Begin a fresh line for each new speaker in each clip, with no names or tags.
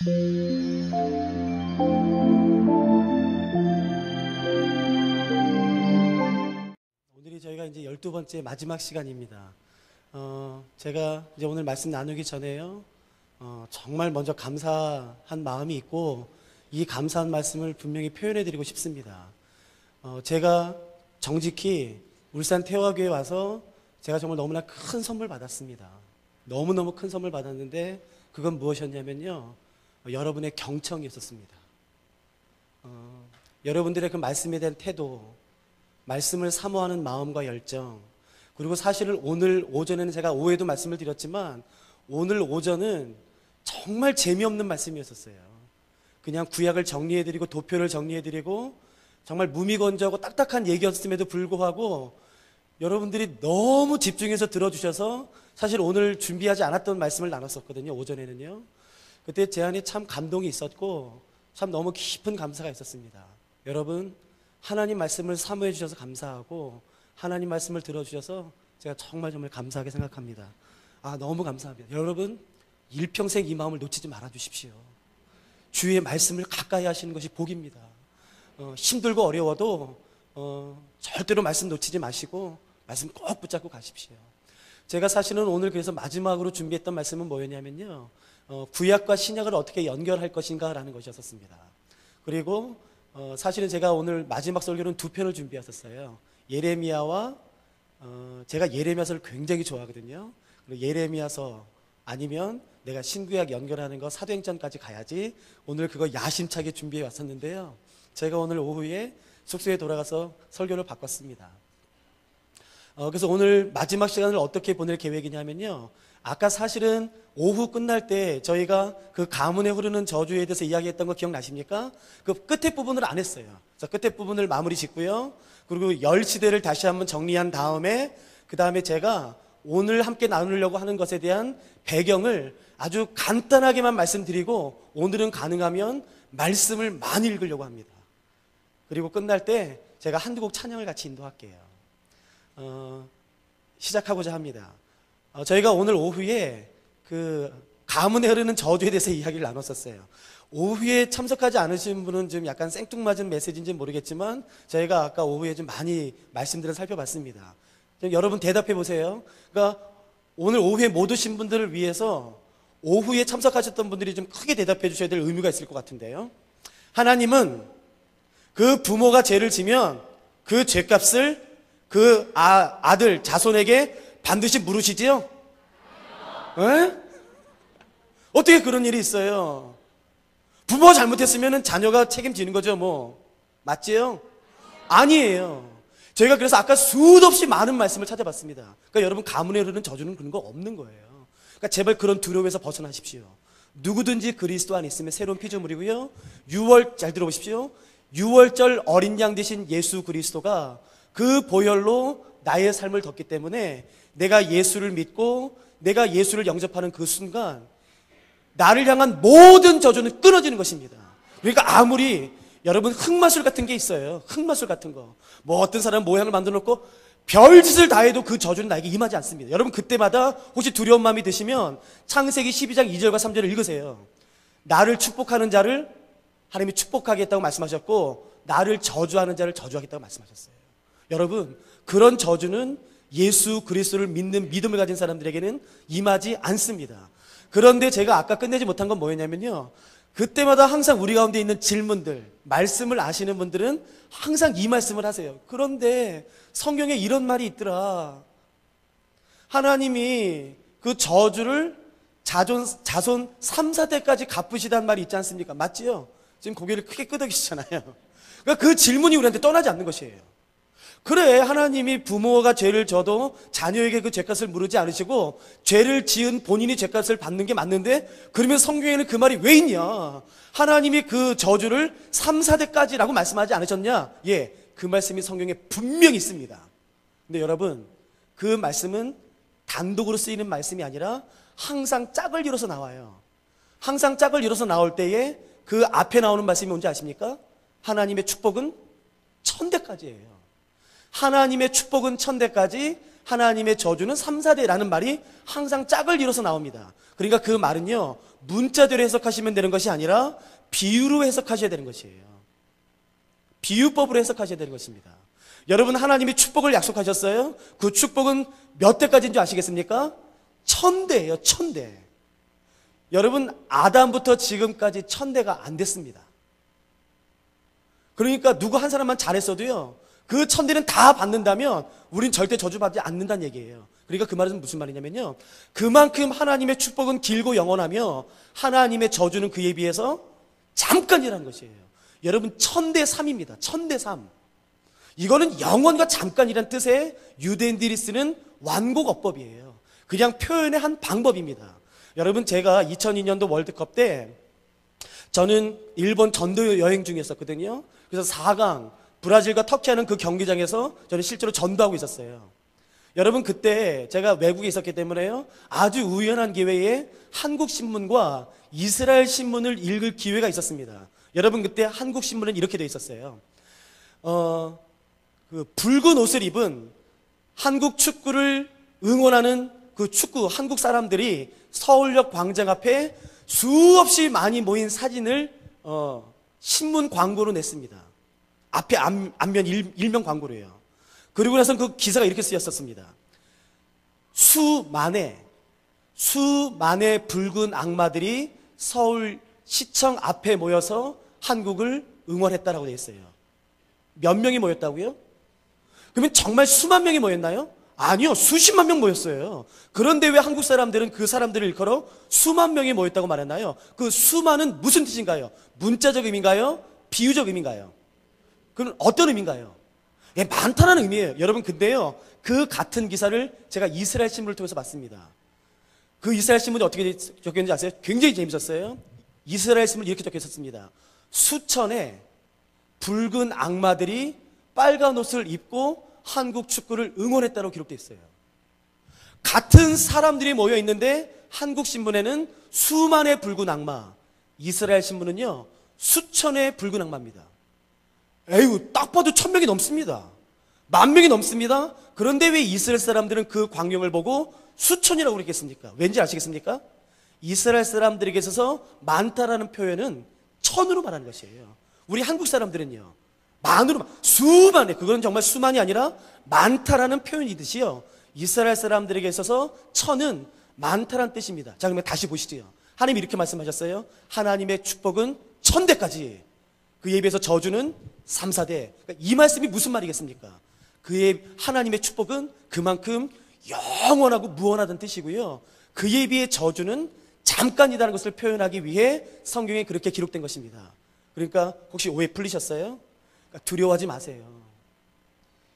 오늘이 저희가 이제 12번째 마지막 시간입니다. 제가 이제 오늘 말씀 나누기 전에요. 정말 먼저 감사한 마음이 있고 이 감사한 말씀을 분명히 표현해 드리고 싶습니다. 제가 정직히 울산 태화교회 와서 제가 정말 너무나 큰 선물 받았습니다. 너무너무 큰 선물 받았는데 그건 무엇이었냐면요. 여러분의 경청이었습니다. 여러분들의 그 말씀에 대한 태도, 말씀을 사모하는 마음과 열정, 그리고 사실은 오늘 오전에는 제가 오후에도 말씀을 드렸지만 오늘 오전은 정말 재미없는 말씀이었어요. 그냥 구약을 정리해드리고 도표를 정리해드리고 정말 무미건조하고 딱딱한 얘기였음에도 불구하고 여러분들이 너무 집중해서 들어주셔서 사실 오늘 준비하지 않았던 말씀을 나눴었거든요. 오전에는요. 그때 제 안에 참 감동이 있었고 참 너무 깊은 감사가 있었습니다. 여러분, 하나님 말씀을 사모해 주셔서 감사하고 하나님 말씀을 들어주셔서 제가 정말 감사하게 생각합니다. 너무 감사합니다. 여러분, 일평생 이 마음을 놓치지 말아 주십시오. 주의 말씀을 가까이 하시는 것이 복입니다. 힘들고 어려워도 절대로 말씀 놓치지 마시고 말씀 꼭 붙잡고 가십시오. 제가 사실은 오늘 그래서 마지막으로 준비했던 말씀은 뭐였냐면요. 구약과 신약을 어떻게 연결할 것인가 라는 것이었습니다. 그리고 사실은 제가 오늘 마지막 설교는 두 편을 준비했었어요. 예레미야와 제가 예레미야서를 굉장히 좋아하거든요. 그리고 예레미야서 아니면 내가 신구약 연결하는 거 사도행전까지 가야지 오늘 그거 야심차게 준비해 왔었는데요. 제가 오늘 오후에 숙소에 돌아가서 설교를 바꿨습니다. 그래서 오늘 마지막 시간을 어떻게 보낼 계획이냐면요. 아까 사실은 오후 끝날 때 저희가 그 가문에 흐르는 저주에 대해서 이야기했던 거 기억나십니까? 그 끝에 부분을 안 했어요. 자, 끝에 부분을 마무리 짓고요. 그리고 열 시대를 다시 한번 정리한 다음에 그 다음에 제가 오늘 함께 나누려고 하는 것에 대한 배경을 아주 간단하게만 말씀드리고 오늘은 가능하면 말씀을 많이 읽으려고 합니다. 그리고 끝날 때 제가 한두 곡 찬양을 같이 인도할게요. 시작하고자 합니다. 저희가 오늘 오후에 그 가문에 흐르는 저주에 대해서 이야기를 나눴었어요. 오후에 참석하지 않으신 분은 좀 약간 생뚱맞은 메시지인지 모르겠지만 저희가 아까 오후에 좀 많이 말씀들을 살펴봤습니다. 여러분 대답해 보세요. 그러니까 오늘 오후에 못 오신 분들을 위해서 오후에 참석하셨던 분들이 좀 크게 대답해 주셔야 될 의무가 있을 것 같은데요. 하나님은 그 부모가 죄를 지면 그 죄값을 그 아들 자손에게 반드시 물으시지요? 에? 어떻게 그런 일이 있어요? 부모가 잘못했으면 자녀가 책임지는 거죠, 뭐. 맞지요? 아니에요. 저희가 그래서 아까 수도 없이 많은 말씀을 찾아봤습니다. 그러니까 여러분 가문에 흐르는 저주는 그런 거 없는 거예요. 그러니까 제발 그런 두려움에서 벗어나십시오. 누구든지 그리스도 안에 있으면 새로운 피조물이고요. 잘 들어보십시오. 6월절 어린 양 되신 예수 그리스도가 그 보혈로 나의 삶을 덮기 때문에 내가 예수를 믿고 내가 예수를 영접하는 그 순간 나를 향한 모든 저주는 끊어지는 것입니다. 그러니까 아무리 여러분 흑마술 같은 게 있어요. 흑마술 같은 거. 뭐 어떤 사람은 모양을 만들어 놓고 별짓을 다 해도 그 저주는 나에게 임하지 않습니다. 여러분 그때마다 혹시 두려운 마음이 드시면 창세기 12장 2절과 3절을 읽으세요. 나를 축복하는 자를 하나님이 축복하겠다고 말씀하셨고 나를 저주하는 자를 저주하겠다고 말씀하셨어요. 여러분 그런 저주는 예수 그리스도를 믿는 믿음을 가진 사람들에게는 임하지 않습니다. 그런데 제가 아까 끝내지 못한 건 뭐였냐면요. 그때마다 항상 우리 가운데 있는 질문들, 말씀을 아시는 분들은 항상 이 말씀을 하세요. 그런데 성경에 이런 말이 있더라. 하나님이 그 저주를 자손 3, 4대까지 갚으시다는 말이 있지 않습니까? 맞지요? 지금 고개를 크게 끄덕이시잖아요. 그러니까 그 질문이 우리한테 떠나지 않는 것이에요. 그래, 하나님이 부모가 죄를 져도 자녀에게 그 죄값을 물으지 않으시고 죄를 지은 본인이 죄값을 받는 게 맞는데 그러면 성경에는 그 말이 왜 있냐? 하나님이 그 저주를 3, 4대까지라고 말씀하지 않으셨냐? 예, 그 말씀이 성경에 분명히 있습니다. 근데 여러분 그 말씀은 단독으로 쓰이는 말씀이 아니라 항상 짝을 이뤄서 나와요. 항상 짝을 이뤄서 나올 때에 그 앞에 나오는 말씀이 뭔지 아십니까? 하나님의 축복은 1000대까지예요. 하나님의 축복은 1000대까지, 하나님의 저주는 3, 4대라는 말이 항상 짝을 이뤄서 나옵니다. 그러니까 그 말은요, 문자대로 해석하시면 되는 것이 아니라 비유로 해석하셔야 되는 것이에요. 비유법으로 해석하셔야 되는 것입니다. 여러분, 하나님이 축복을 약속하셨어요. 그 축복은 몇 대까지인 줄 아시겠습니까? 1000대예요. 1000대. 여러분, 아담부터 지금까지 1000대가 안 됐습니다. 그러니까 누구 한 사람만 잘했어도요, 그 1000대는 다 받는다면 우린 절대 저주받지 않는다는 얘기예요. 그러니까 그 말은 무슨 말이냐면요, 그만큼 하나님의 축복은 길고 영원하며 하나님의 저주는 그에 비해서 잠깐이라는 것이에요. 여러분, 1000대 3입니다. 1000대 3. 이거는 영원과 잠깐이란 뜻의 유대인들이 쓰는 완곡어법이에요. 그냥 표현의 한 방법입니다. 여러분, 제가 2002년도 월드컵 때 저는 일본 전도 여행 중이었거든요. 그래서 4강 브라질과 터키하는 그 경기장에서 저는 실제로 전도하고 있었어요. 여러분, 그때 제가 외국에 있었기 때문에요, 아주 우연한 기회에 한국 신문과 이스라엘 신문을 읽을 기회가 있었습니다. 여러분, 그때 한국 신문은 이렇게 되어 있었어요. 그 붉은 옷을 입은 한국 축구를 응원하는 그 축구 한국 사람들이 서울역 광장 앞에 수없이 많이 모인 사진을 신문 광고로 냈습니다. 앞에 앞면 일면 광고로요. 그리고 나서 그 기사가 이렇게 쓰였었습니다. 수만의 붉은 악마들이 서울 시청 앞에 모여서 한국을 응원했다라고 되어 있어요. 몇 명이 모였다고요? 그러면 정말 수만 명이 모였나요? 아니요, 수십만 명 모였어요. 그런데 왜 한국 사람들은 그 사람들을 일컬어 수만 명이 모였다고 말했나요? 그 수만은 무슨 뜻인가요? 문자적 의미인가요? 비유적 의미인가요? 그건 어떤 의미인가요? 예, 많다는 의미예요. 여러분, 근데요, 그 같은 기사를 제가 이스라엘 신문을 통해서 봤습니다. 그 이스라엘 신문이 어떻게 적혀있는지 아세요? 굉장히 재밌었어요. 이스라엘 신문이 이렇게 적혀 있었습니다. 수천의 붉은 악마들이 빨간 옷을 입고 한국 축구를 응원했다고 기록되어 있어요. 같은 사람들이 모여 있는데 한국 신문에는 수만의 붉은 악마, 이스라엘 신문은요 수천의 붉은 악마입니다. 에휴, 딱 봐도 1000명이 넘습니다. 10,000명이 넘습니다. 그런데 왜 이스라엘 사람들은 그 광경을 보고 수천이라고 그랬겠습니까? 왠지 아시겠습니까? 이스라엘 사람들에게 있어서 많다라는 표현은 1000으로 말하는 것이에요. 우리 한국 사람들은요 만으로, 수만의, 그건 정말 수만이 아니라 많다라는 표현이듯이요, 이스라엘 사람들에게 있어서 1000은 많다라는 뜻입니다. 자, 그러면 다시 보시죠. 하나님이 이렇게 말씀하셨어요. 하나님의 축복은 1000대까지, 그에 비해서 저주는 3, 4대. 그러니까 이 말씀이 무슨 말이겠습니까? 그의 하나님의 축복은 그만큼 영원하고 무한하다는 뜻이고요, 그에 비해 저주는 잠깐이라는 것을 표현하기 위해 성경에 그렇게 기록된 것입니다. 그러니까 혹시 오해 풀리셨어요? 그러니까 두려워하지 마세요.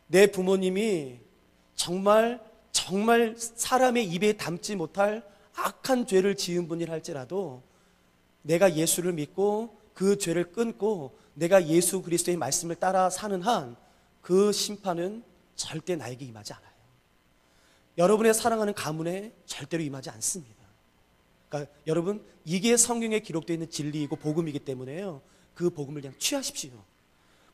내 부모님이 정말 사람의 입에 담지 못할 악한 죄를 지은 분이라 할지라도 내가 예수를 믿고 그 죄를 끊고 내가 예수 그리스도의 말씀을 따라 사는 한 그 심판은 절대 나에게 임하지 않아요. 여러분의 사랑하는 가문에 절대로 임하지 않습니다. 그러니까 여러분, 이게 성경에 기록되어 있는 진리이고 복음이기 때문에요, 그 복음을 그냥 취하십시오.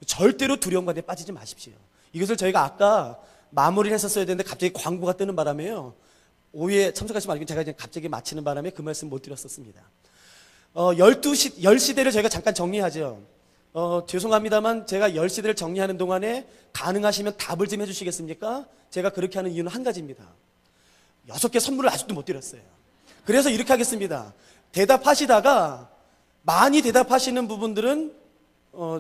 절대로 두려움 가운데 빠지지 마십시오. 이것을 저희가 아까 마무리를 했었어야 되는데 갑자기 광고가 뜨는 바람에요, 오후에 참석하지 말고 제가 이제 갑자기 마치는 바람에 그 말씀 못 드렸었습니다. 10시대를 저희가 잠깐 정리하죠. 죄송합니다만 제가 10시대를 정리하는 동안에 가능하시면 답을 좀 해주시겠습니까? 제가 그렇게 하는 이유는 한 가지입니다. 6개 선물을 아직도 못 드렸어요. 그래서 이렇게 하겠습니다. 대답하시다가 많이 대답하시는 부분들은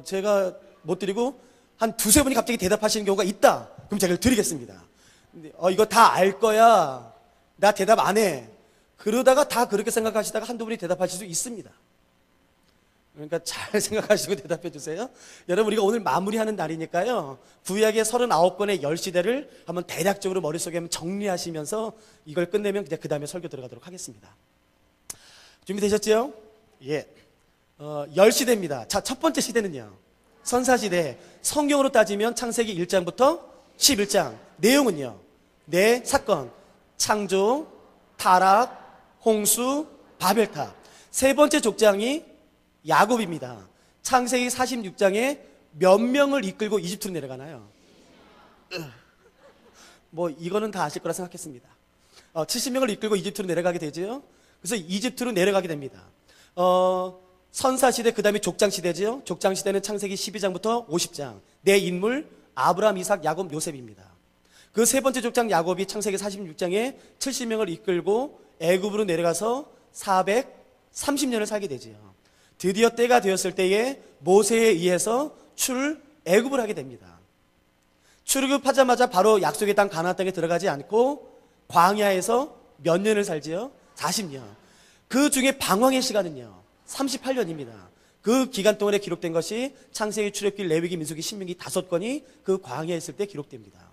제가 못 드리고 한 두세 분이 갑자기 대답하시는 경우가 있다. 그럼 제가 드리겠습니다. 근데 이거 다 알 거야, 나 대답 안 해, 그러다가 다 그렇게 생각하시다가 한두 분이 대답하실 수 있습니다. 그러니까 잘 생각하시고 대답해 주세요. 여러분, 우리가 오늘 마무리하는 날이니까요, 구약의 39권의 10시대를 한번 대략적으로 머릿속에 한번 정리하시면서 이걸 끝내면 그냥 그 다음에 설교 들어가도록 하겠습니다. 준비되셨죠? 예. 10시대입니다. 자, 첫 번째 시대는요, 선사시대. 성경으로 따지면 창세기 1장부터 11장. 내용은요, 네 사건: 창조, 타락, 홍수, 바벨탑. 세 번째 족장이 야곱입니다. 창세기 46장에 몇 명을 이끌고 이집트로 내려가나요? 뭐 이거는 다 아실 거라 생각했습니다. 70명을 이끌고 이집트로 내려가게 되죠. 그래서 이집트로 내려가게 됩니다. 선사시대, 그 다음에 족장시대죠. 족장시대는 창세기 12장부터 50장. 내 인물, 아브라함, 이삭, 야곱, 요셉입니다. 그 세 번째 족장 야곱이 창세기 46장에 70명을 이끌고 애굽으로 내려가서 430년을 살게 되지요. 드디어 때가 되었을 때에 모세에 의해서 애굽을 하게 됩니다. 출애굽하자마자 바로 약속의 땅 가나안 땅에 들어가지 않고 광야에서 몇 년을 살지요? 40년. 그 중에 방황의 시간은요 38년입니다. 그 기간 동안에 기록된 것이 창세기, 출애굽기, 레위기, 민수기, 신명기 5권이 그 광야에 있을 때 기록됩니다.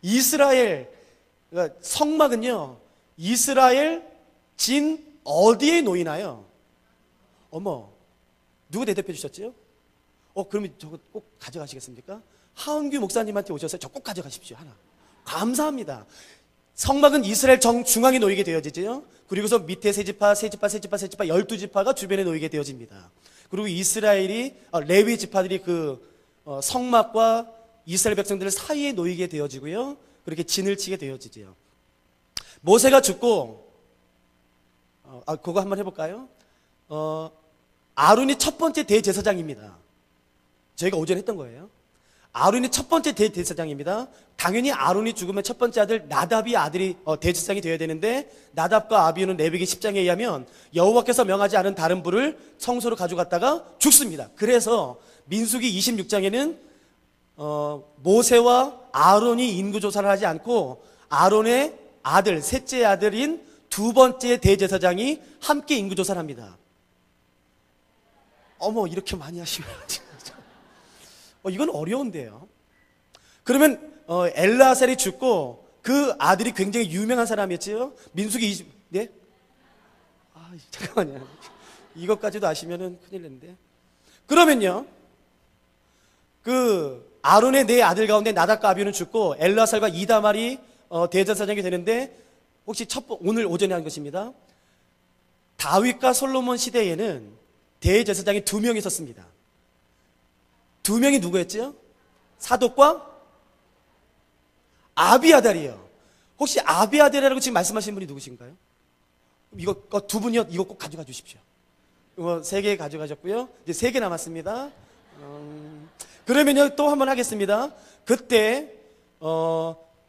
이스라엘 성막은요 이스라엘 진 어디에 놓이나요? 어머, 누구 대답해 주셨지요? 그러면 저거 꼭 가져가시겠습니까? 하은규 목사님한테 오셔서 저 꼭 가져가십시오. 하나. 감사합니다. 성막은 이스라엘 정중앙에 놓이게 되어지죠. 그리고서 밑에 세 지파, 12지파가 주변에 놓이게 되어집니다. 그리고 이스라엘이 레위 지파들이 그 성막과 이스라엘 백성들 사이에 놓이게 되어지고요. 그렇게 진을 치게 되어지죠. 모세가 죽고 그거 한번 해볼까요? 아론이 첫 번째 대제사장입니다. 저희가 오전에 했던 거예요. 아론이 첫 번째 대제사장입니다. 당연히 아론이 죽으면 첫 번째 아들 나답이 아들이 대제사장이 되어야 되는데 나답과 아비후는 레위기 10장에 의하면 여호와께서 명하지 않은 다른 불을 성소로 가져갔다가 죽습니다. 그래서 민수기 26장에는 모세와 아론이 인구조사를 하지 않고 아론의 아들, 셋째 아들인 두 번째 대제사장이 함께 인구조사를 합니다. 어머, 이렇게 많이 하시면 이건 어려운데요. 그러면 엘라살이 죽고 그 아들이 굉장히 유명한 사람이었지요. 민수기 20, 네? 잠깐만요. 이것까지도 아시면은 큰일 났는데. 그러면요, 그 아론의 네 아들 가운데 나답과 아비후는 죽고 엘라살과 이다말이 대제사장이 되는데, 혹시 오늘 오전에 한 것입니다. 다윗과 솔로몬 시대에는 대제사장이 2명 있었습니다. 2명이 누구였죠? 사독과 아비아달이요. 혹시 아비아달이라고 지금 말씀하시는 분이 누구신가요? 이거 2분이요. 이거 꼭 가져가 주십시오. 이거 3개 가져가셨고요. 이제 3개 남았습니다. 그러면요, 또 한 번 하겠습니다. 그때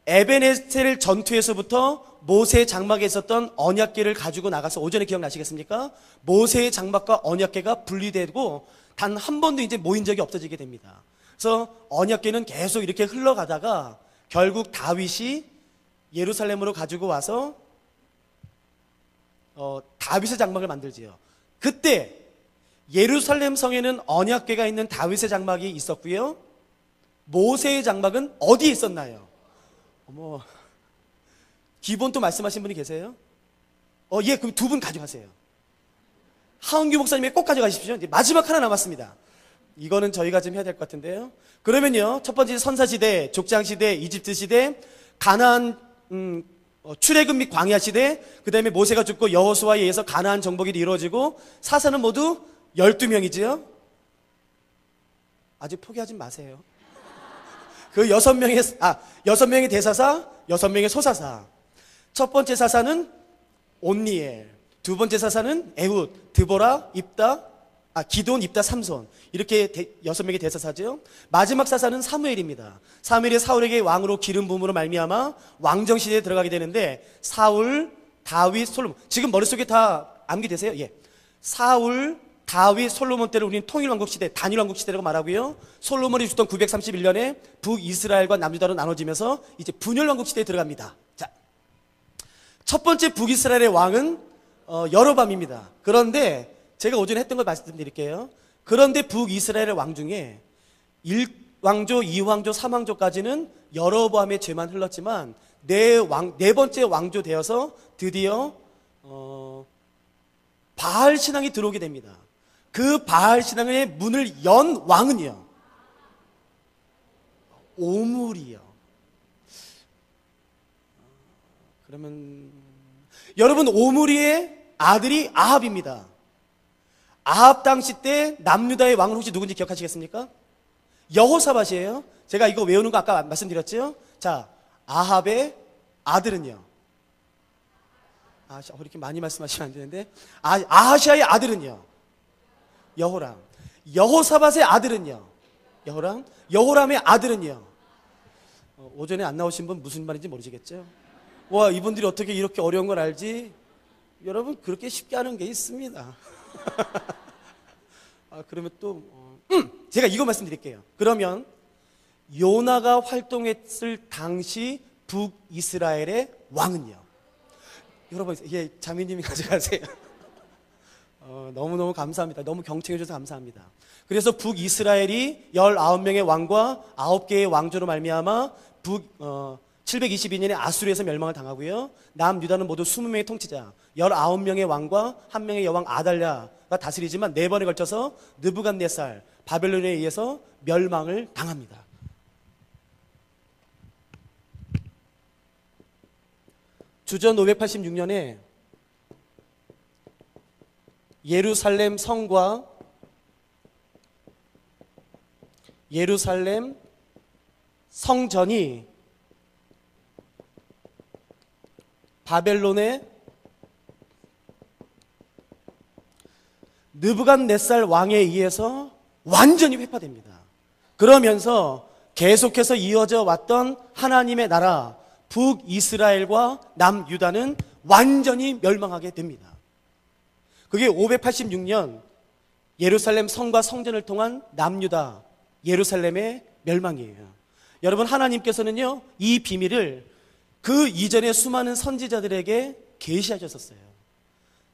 에베네셀 전투에서부터 모세의 장막에 있었던 언약궤를 가지고 나가서, 오전에 기억나시겠습니까? 모세의 장막과 언약궤가 분리되고 단 한 번도 이제 모인 적이 없어지게 됩니다. 그래서 언약궤는 계속 이렇게 흘러가다가 결국 다윗이 예루살렘으로 가지고 와서 다윗의 장막을 만들지요. 그때 예루살렘 성에는 언약궤가 있는 다윗의 장막이 있었고요. 모세의 장막은 어디에 있었나요? 어머, 기본 또 말씀하신 분이 계세요? 예, 그럼 2분 가져가세요. 하은규 목사님이 꼭 가져가십시오. 이제 마지막 하나 남았습니다. 이거는 저희가 좀 해야 될 것 같은데요. 그러면요, 첫 번째 선사시대, 족장시대, 이집트시대, 가나안 출애굽 및 광야시대, 그 다음에 모세가 죽고 여호수아에 의해서 가나안 정복이 이루어지고 사사는 모두 12명이지요. 아직 포기하지 마세요. 그 6명의 대사사, 6명의 소사사. 첫 번째 사사는 온니엘, 두 번째 사사는 에훗, 드보라, 기돈, 입다, 삼손. 이렇게 6명의 대사사죠. 마지막 사사는 사무엘입니다. 사무엘이 사울에게 왕으로 기름 부음으로 말미암아 왕정 시대에 들어가게 되는데, 사울, 다윗, 솔로몬. 지금 머릿속에 다 암기되세요? 예. 사울, 다윗, 솔로몬 때를 우리는 통일왕국 시대, 단일왕국 시대라고 말하고요. 솔로몬이 죽던 931년에 북이스라엘과 남유다로 나눠지면서 이제 분열왕국 시대에 들어갑니다. 자, 첫 번째 북이스라엘의 왕은 여로밤입니다. 그런데 제가 오전에 했던 걸 말씀드릴게요. 그런데 북이스라엘의 왕 중에 1왕조, 2왕조, 3왕조까지는 여로보암의 죄만 흘렀지만 네 번째 왕조 되어서 드디어 바알 신앙이 들어오게 됩니다. 그 바알 신앙의 문을 연 왕은요, 오므리요. 그러면 여러분, 오므리의 아들이 아합입니다. 아합 당시 때 남유다의 왕은 혹시 누군지 기억하시겠습니까? 여호사밧이에요. 제가 이거 외우는 거 아까 말씀드렸죠? 자, 아합의 아들은요? 이렇게 많이 말씀하시면 안 되는데, 아하시아의 아들은요? 여호람. 여호사밧의 아들은요? 여호람. 여호람의 아들은요? 오전에 안 나오신 분 무슨 말인지 모르시겠죠? 와, 이분들이 어떻게 이렇게 어려운 걸 알지? 여러분, 그렇게 쉽게 하는 게 있습니다. 그러면 또 제가 이거 말씀드릴게요. 그러면 요나가 활동했을 당시 북이스라엘의 왕은요? 여러분, 자매님이 가져가세요. 너무너무 감사합니다. 너무 경청해 주셔서 감사합니다. 그래서 북이스라엘이 19명의 왕과 9개의 왕조로 말미암아 722년에 아수르에서 멸망을 당하고요. 남유다는 모두 20명의 통치자, 19명의 왕과 1명의 여왕 아달랴가 다스리지만 4번에 걸쳐서 느부갓네살, 바벨론에 의해서 멸망을 당합니다. 주전 586년에 예루살렘 성과 예루살렘 성전이 바벨론의 느부갓네살 왕에 의해서 완전히 회파됩니다. 그러면서 계속해서 이어져 왔던 하나님의 나라 북이스라엘과 남유다는 완전히 멸망하게 됩니다. 그게 586년 예루살렘 성과 성전을 통한 남유다 예루살렘의 멸망이에요. 여러분, 하나님께서는요, 이 비밀을 그 이전에 수많은 선지자들에게 계시하셨었어요.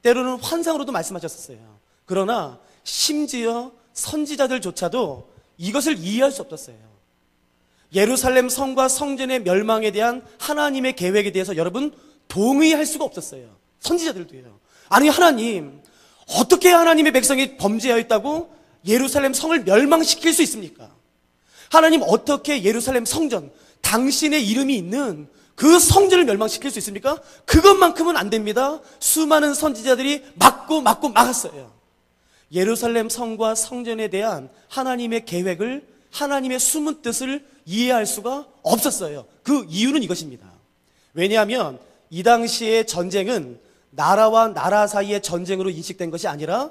때로는 환상으로도 말씀하셨었어요. 그러나 심지어 선지자들조차도 이것을 이해할 수 없었어요. 예루살렘 성과 성전의 멸망에 대한 하나님의 계획에 대해서 여러분 동의할 수가 없었어요. 선지자들도요. 아니, 하나님, 어떻게 하나님의 백성이 범죄하였다고 예루살렘 성을 멸망시킬 수 있습니까? 하나님, 어떻게 예루살렘 성전, 당신의 이름이 있는 그 성전을 멸망시킬 수 있습니까? 그것만큼은 안 됩니다. 수많은 선지자들이 막았어요. 예루살렘 성과 성전에 대한 하나님의 계획을, 하나님의 숨은 뜻을 이해할 수가 없었어요. 그 이유는 이것입니다. 왜냐하면 이 당시의 전쟁은 나라와 나라 사이의 전쟁으로 인식된 것이 아니라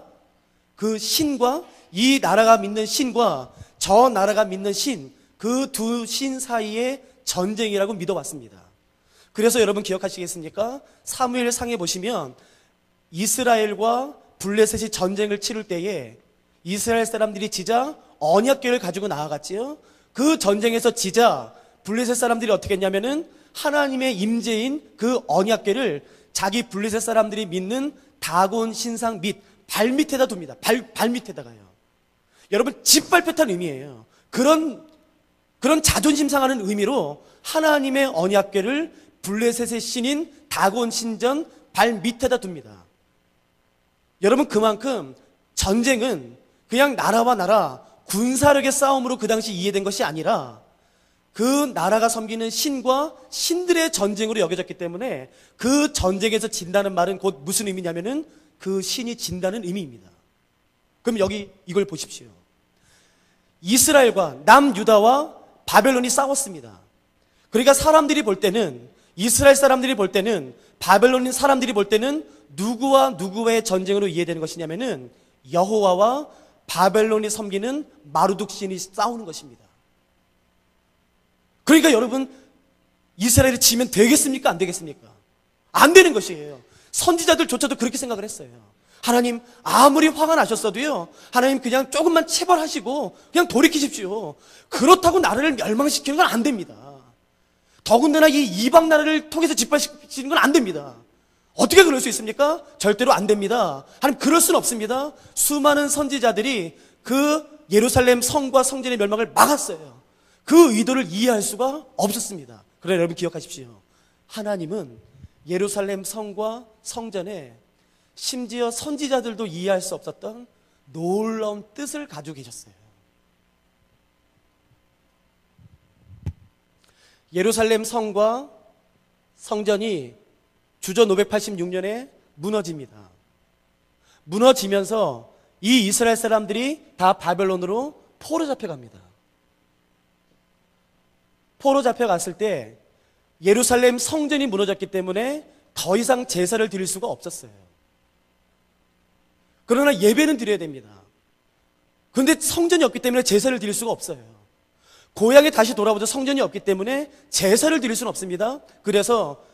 그 신과, 이 나라가 믿는 신과 저 나라가 믿는 신, 그 두 신 사이의 전쟁이라고 믿어왔습니다. 그래서 여러분 기억하시겠습니까? 사무엘상에 보시면 이스라엘과 블레셋이 전쟁을 치를 때에 이스라엘 사람들이 지자 언약궤를 가지고 나아갔지요. 그 전쟁에서 지자 블레셋 사람들이 어떻게 했냐면은 하나님의 임재인 그 언약궤를 자기 블레셋 사람들이 믿는 다곤 신상 밑 발밑에다 둡니다. 발밑에다가요. 여러분, 짓밟혔다는 의미예요. 그런 자존심 상하는 의미로 하나님의 언약궤를 블레셋의 신인 다곤 신전 발밑에다 둡니다. 여러분, 그만큼 전쟁은 그냥 나라와 나라 군사력의 싸움으로 그 당시 이해된 것이 아니라 그 나라가 섬기는 신과 신들의 전쟁으로 여겨졌기 때문에 그 전쟁에서 진다는 말은 곧 무슨 의미냐면은 그 신이 진다는 의미입니다. 그럼 여기 이걸 보십시오. 이스라엘과 남유다와 바벨론이 싸웠습니다. 그러니까 사람들이 볼 때는, 이스라엘 사람들이 볼 때는, 바벨론 사람들이 볼 때는 누구와 누구의 전쟁으로 이해되는 것이냐면은 여호와와 바벨론이 섬기는 마르둑 신이 싸우는 것입니다. 그러니까 여러분, 이스라엘이 지면 되겠습니까? 안 되겠습니까? 안 되는 것이에요. 선지자들조차도 그렇게 생각을 했어요. 하나님, 아무리 화가 나셨어도요, 하나님 그냥 조금만 체벌하시고 그냥 돌이키십시오. 그렇다고 나라를 멸망시키는 건 안 됩니다. 더군다나 이 이방 나라를 통해서 짓밟히시는 건 안 됩니다. 어떻게 그럴 수 있습니까? 절대로 안 됩니다. 하나님, 그럴 수는 없습니다. 수많은 선지자들이 그 예루살렘 성과 성전의 멸망을 막았어요. 그 의도를 이해할 수가 없었습니다. 그러나 여러분 기억하십시오. 하나님은 예루살렘 성과 성전에 심지어 선지자들도 이해할 수 없었던 놀라운 뜻을 가지고 계셨어요. 예루살렘 성과 성전이 주전 586년에 무너집니다. 무너지면서 이 이스라엘 사람들이 다 바벨론으로 포로 잡혀갑니다. 포로 잡혀갔을 때 예루살렘 성전이 무너졌기 때문에 더 이상 제사를 드릴 수가 없었어요. 그러나 예배는 드려야 됩니다. 그런데 성전이 없기 때문에 제사를 드릴 수가 없어요. 고향에 다시 돌아오자 성전이 없기 때문에 제사를 드릴 수는 없습니다. 그래서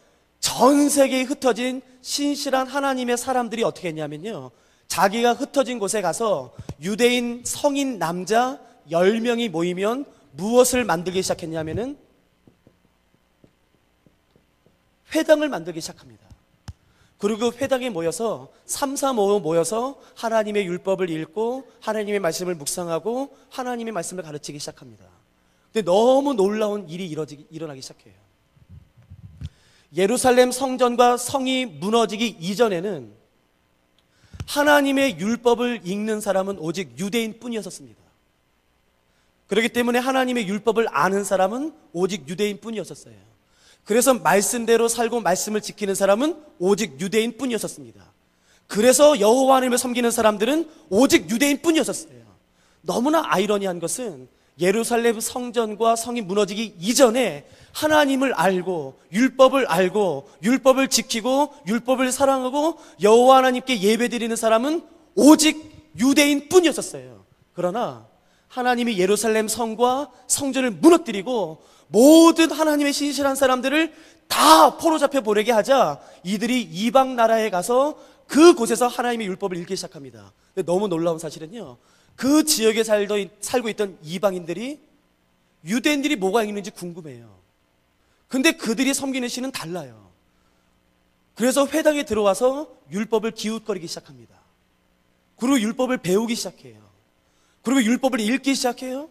전 세계에 흩어진 신실한 하나님의 사람들이 어떻게 했냐면요, 자기가 흩어진 곳에 가서 유대인 성인 남자 10명이 모이면 무엇을 만들기 시작했냐면은 회당을 만들기 시작합니다. 그리고 그 회당에 모여서 3, 4, 5 모여서 하나님의 율법을 읽고 하나님의 말씀을 묵상하고 하나님의 말씀을 가르치기 시작합니다. 근데 너무 놀라운 일이 일어나기 시작해요. 예루살렘 성전과 성이 무너지기 이전에는 하나님의 율법을 읽는 사람은 오직 유대인 뿐이었습니다. 그렇기 때문에 하나님의 율법을 아는 사람은 오직 유대인 뿐이었어요. 그래서 말씀대로 살고 말씀을 지키는 사람은 오직 유대인 뿐이었습니다. 그래서 여호와 하나님을 섬기는 사람들은 오직 유대인 뿐이었어요. 너무나 아이러니한 것은 예루살렘 성전과 성이 무너지기 이전에 하나님을 알고 율법을 지키고 율법을 사랑하고 여호와 하나님께 예배드리는 사람은 오직 유대인 뿐이었어요. 그러나 하나님이 예루살렘 성과 성전을 무너뜨리고 모든 하나님의 신실한 사람들을 다 포로잡혀 보내게 하자 이들이 이방 나라에 가서 그곳에서 하나님의 율법을 읽기 시작합니다. 근데 너무 놀라운 사실은요, 그 지역에 살고 있던 이방인들이 유대인들이 뭐가 읽는지 궁금해요. 근데 그들이 섬기는 신은 달라요. 그래서 회당에 들어와서 율법을 기웃거리기 시작합니다. 그리고 율법을 배우기 시작해요. 그리고 율법을 읽기 시작해요.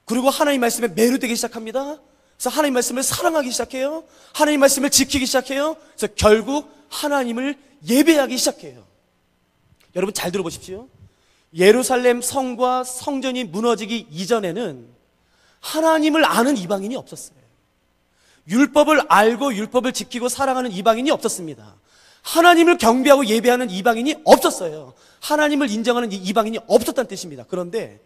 그리고 하나님 말씀에 매료되기 시작합니다. 그래서 하나님 말씀을 사랑하기 시작해요. 하나님 말씀을 지키기 시작해요. 그래서 결국 하나님을 예배하기 시작해요. 여러분 잘 들어보십시오. 예루살렘 성과 성전이 무너지기 이전에는 하나님을 아는 이방인이 없었어요. 율법을 알고 율법을 지키고 사랑하는 이방인이 없었습니다. 하나님을 경배하고 예배하는 이방인이 없었어요. 하나님을 인정하는 이방인이 없었다는 뜻입니다. 그런데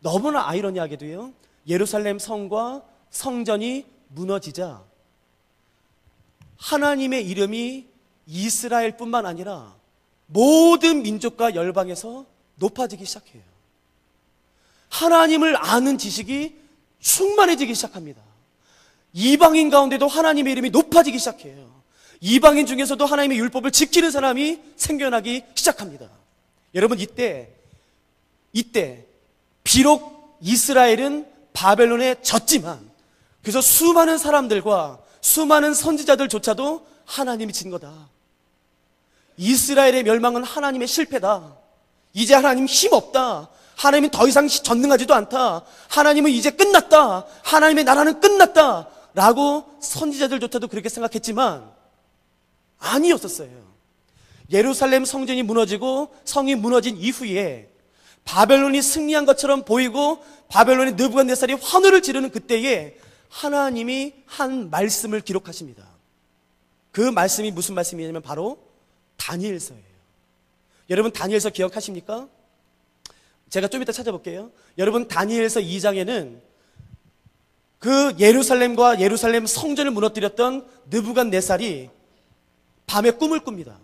너무나 아이러니하게도요, 예루살렘 성과 성전이 무너지자 하나님의 이름이 이스라엘뿐만 아니라 모든 민족과 열방에서 높아지기 시작해요. 하나님을 아는 지식이 충만해지기 시작합니다. 이방인 가운데도 하나님의 이름이 높아지기 시작해요. 이방인 중에서도 하나님의 율법을 지키는 사람이 생겨나기 시작합니다. 여러분 이때 비록 이스라엘은 바벨론에 졌지만, 그래서 수많은 사람들과 수많은 선지자들조차도 하나님이 진 거다. 이스라엘의 멸망은 하나님의 실패다. 이제 하나님 힘없다. 하나님은 더 이상 전능하지도 않다. 하나님은 이제 끝났다. 하나님의 나라는 끝났다. 라고 선지자들조차도 그렇게 생각했지만 아니었었어요. 예루살렘 성전이 무너지고 성이 무너진 이후에 바벨론이 승리한 것처럼 보이고 바벨론의 느부갓네살이 환호를 지르는 그때에 하나님이 한 말씀을 기록하십니다. 그 말씀이 무슨 말씀이냐면 바로 다니엘서예요. 여러분 다니엘서 기억하십니까? 제가 좀 이따 찾아볼게요. 여러분 다니엘서 2장에는 그 예루살렘과 예루살렘 성전을 무너뜨렸던 느부갓네살이 밤에 꿈을 꿉니다.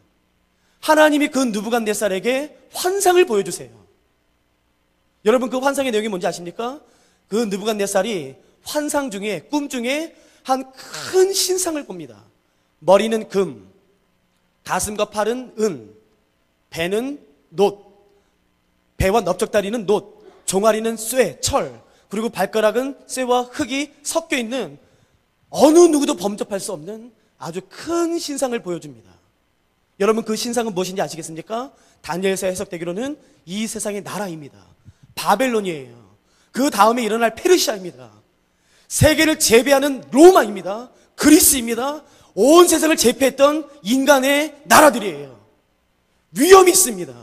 하나님이 그 느부갓네살에게 환상을 보여주세요. 여러분 그 환상의 내용이 뭔지 아십니까? 그 느부갓네살이 환상 중에, 꿈 중에 한 큰 신상을 꿉니다. 머리는 금, 가슴과 팔은 은, 배는 놋, 배와 넓적다리는 놋, 종아리는 쇠, 철, 그리고 발가락은 쇠와 흙이 섞여 있는 어느 누구도 범접할 수 없는 아주 큰 신상을 보여줍니다. 여러분 그 신상은 무엇인지 아시겠습니까? 다니엘서 해석되기로는 이 세상의 나라입니다. 바벨론이에요. 그 다음에 일어날 페르시아입니다. 세계를 제패하는 로마입니다. 그리스입니다. 온 세상을 제패했던 인간의 나라들이에요. 위험이 있습니다.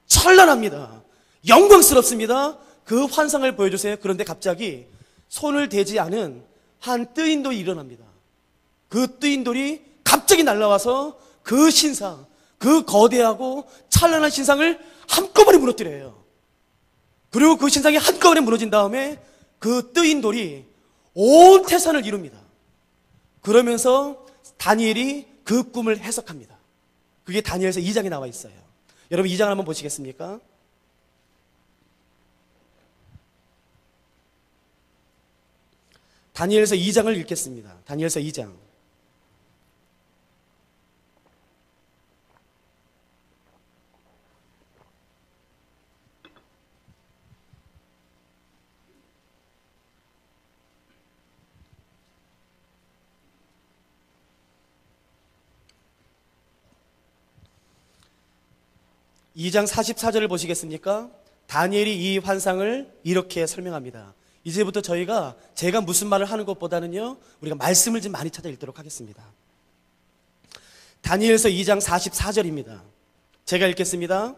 찬란합니다. 영광스럽습니다. 그 환상을 보여주세요. 그런데 갑자기 손을 대지 않은 한 뜨인돌이 일어납니다. 그 뜨인돌이 갑자기 날아와서 그 신상, 그 거대하고 찬란한 신상을 한꺼번에 무너뜨려요. 그리고 그 신상이 한꺼번에 무너진 다음에 그 뜨인돌이 온 태산을 이룹니다. 그러면서 다니엘이 그 꿈을 해석합니다. 그게 다니엘서 2장에 나와 있어요. 여러분 2장을 한번 보시겠습니까? 다니엘서 2장을 읽겠습니다. 다니엘서 2장. 이 장 44절을 보시겠습니까? 다니엘이 이 환상을 이렇게 설명합니다. 이제부터 제가 무슨 말을 하는 것보다는요, 우리가 말씀을 좀 많이 찾아 읽도록 하겠습니다. 다니엘서 2장 44절입니다. 제가 읽겠습니다.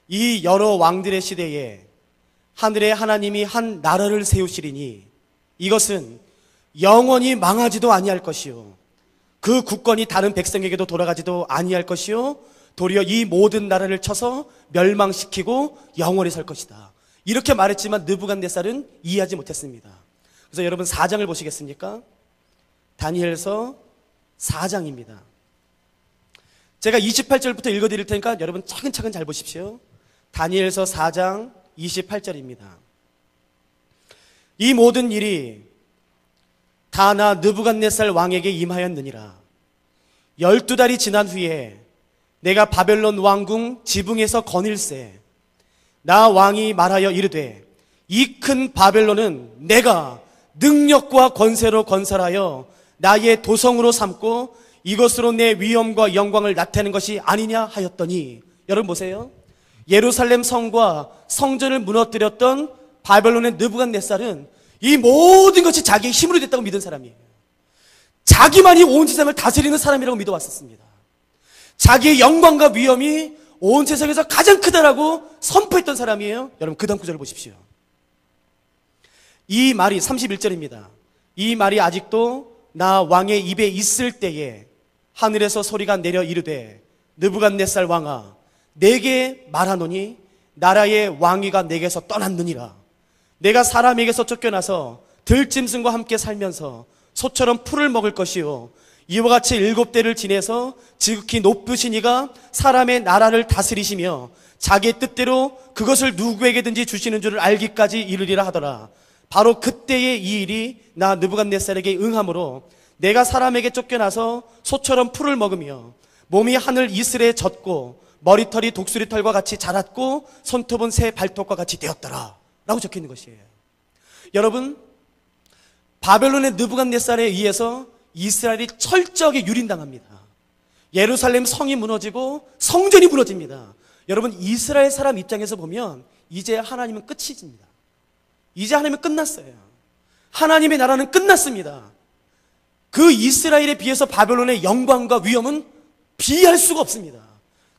이 여러 왕들의 시대에 하늘의 하나님이 한 나라를 세우시리니 이것은 영원히 망하지도 아니할 것이요 그 국권이 다른 백성에게도 돌아가지도 아니할 것이요 도리어 이 모든 나라를 쳐서 멸망시키고 영원히 살 것이다. 이렇게 말했지만 느부갓네살은 이해하지 못했습니다. 그래서 여러분 4장을 보시겠습니까? 다니엘서 4장입니다. 제가 28절부터 읽어드릴 테니까 여러분 차근차근 잘 보십시오. 다니엘서 4장 28절입니다. 이 모든 일이 다 나 느부갓네살 왕에게 임하였느니라. 12달이 지난 후에 내가 바벨론 왕궁 지붕에서 거닐세 나 왕이 말하여 이르되 이 큰 바벨론은 내가 능력과 권세로 건설하여 나의 도성으로 삼고 이것으로 내 위엄과 영광을 나타내는 것이 아니냐 하였더니, 여러분 보세요. 예루살렘 성과 성전을 무너뜨렸던 바벨론의 느부갓네살은 이 모든 것이 자기의 힘으로 됐다고 믿은 사람이에요. 자기만이 온 세상을 다스리는 사람이라고 믿어왔었습니다. 자기의 영광과 위엄이 온 세상에서 가장 크다라고 선포했던 사람이에요. 여러분 그 다음 구절을 보십시오. 이 말이 31절입니다. 이 말이 아직도 나 왕의 입에 있을 때에 하늘에서 소리가 내려 이르되 느부갓네살 왕아 내게 말하노니 나라의 왕위가 내게서 떠났느니라. 내가 사람에게서 쫓겨나서 들짐승과 함께 살면서 소처럼 풀을 먹을 것이요 이와 같이 7대를 지내서 지극히 높으신 이가 사람의 나라를 다스리시며 자기의 뜻대로 그것을 누구에게든지 주시는 줄을 알기까지 이르리라 하더라. 바로 그때의 이 일이 나 느부갓네살에게 응함으로 내가 사람에게 쫓겨나서 소처럼 풀을 먹으며 몸이 하늘 이슬에 젖고 머리털이 독수리털과 같이 자랐고 손톱은 새 발톱과 같이 되었더라 라고 적혀있는 것이에요. 여러분 바벨론의 느부갓네살에 의해서 이스라엘이 철저하게 유린당합니다. 예루살렘 성이 무너지고 성전이 무너집니다. 여러분 이스라엘 사람 입장에서 보면 이제 하나님은 끝이집니다. 이제 하나님은 끝났어요. 하나님의 나라는 끝났습니다. 그 이스라엘에 비해서 바벨론의 영광과 위엄은 비할 수가 없습니다.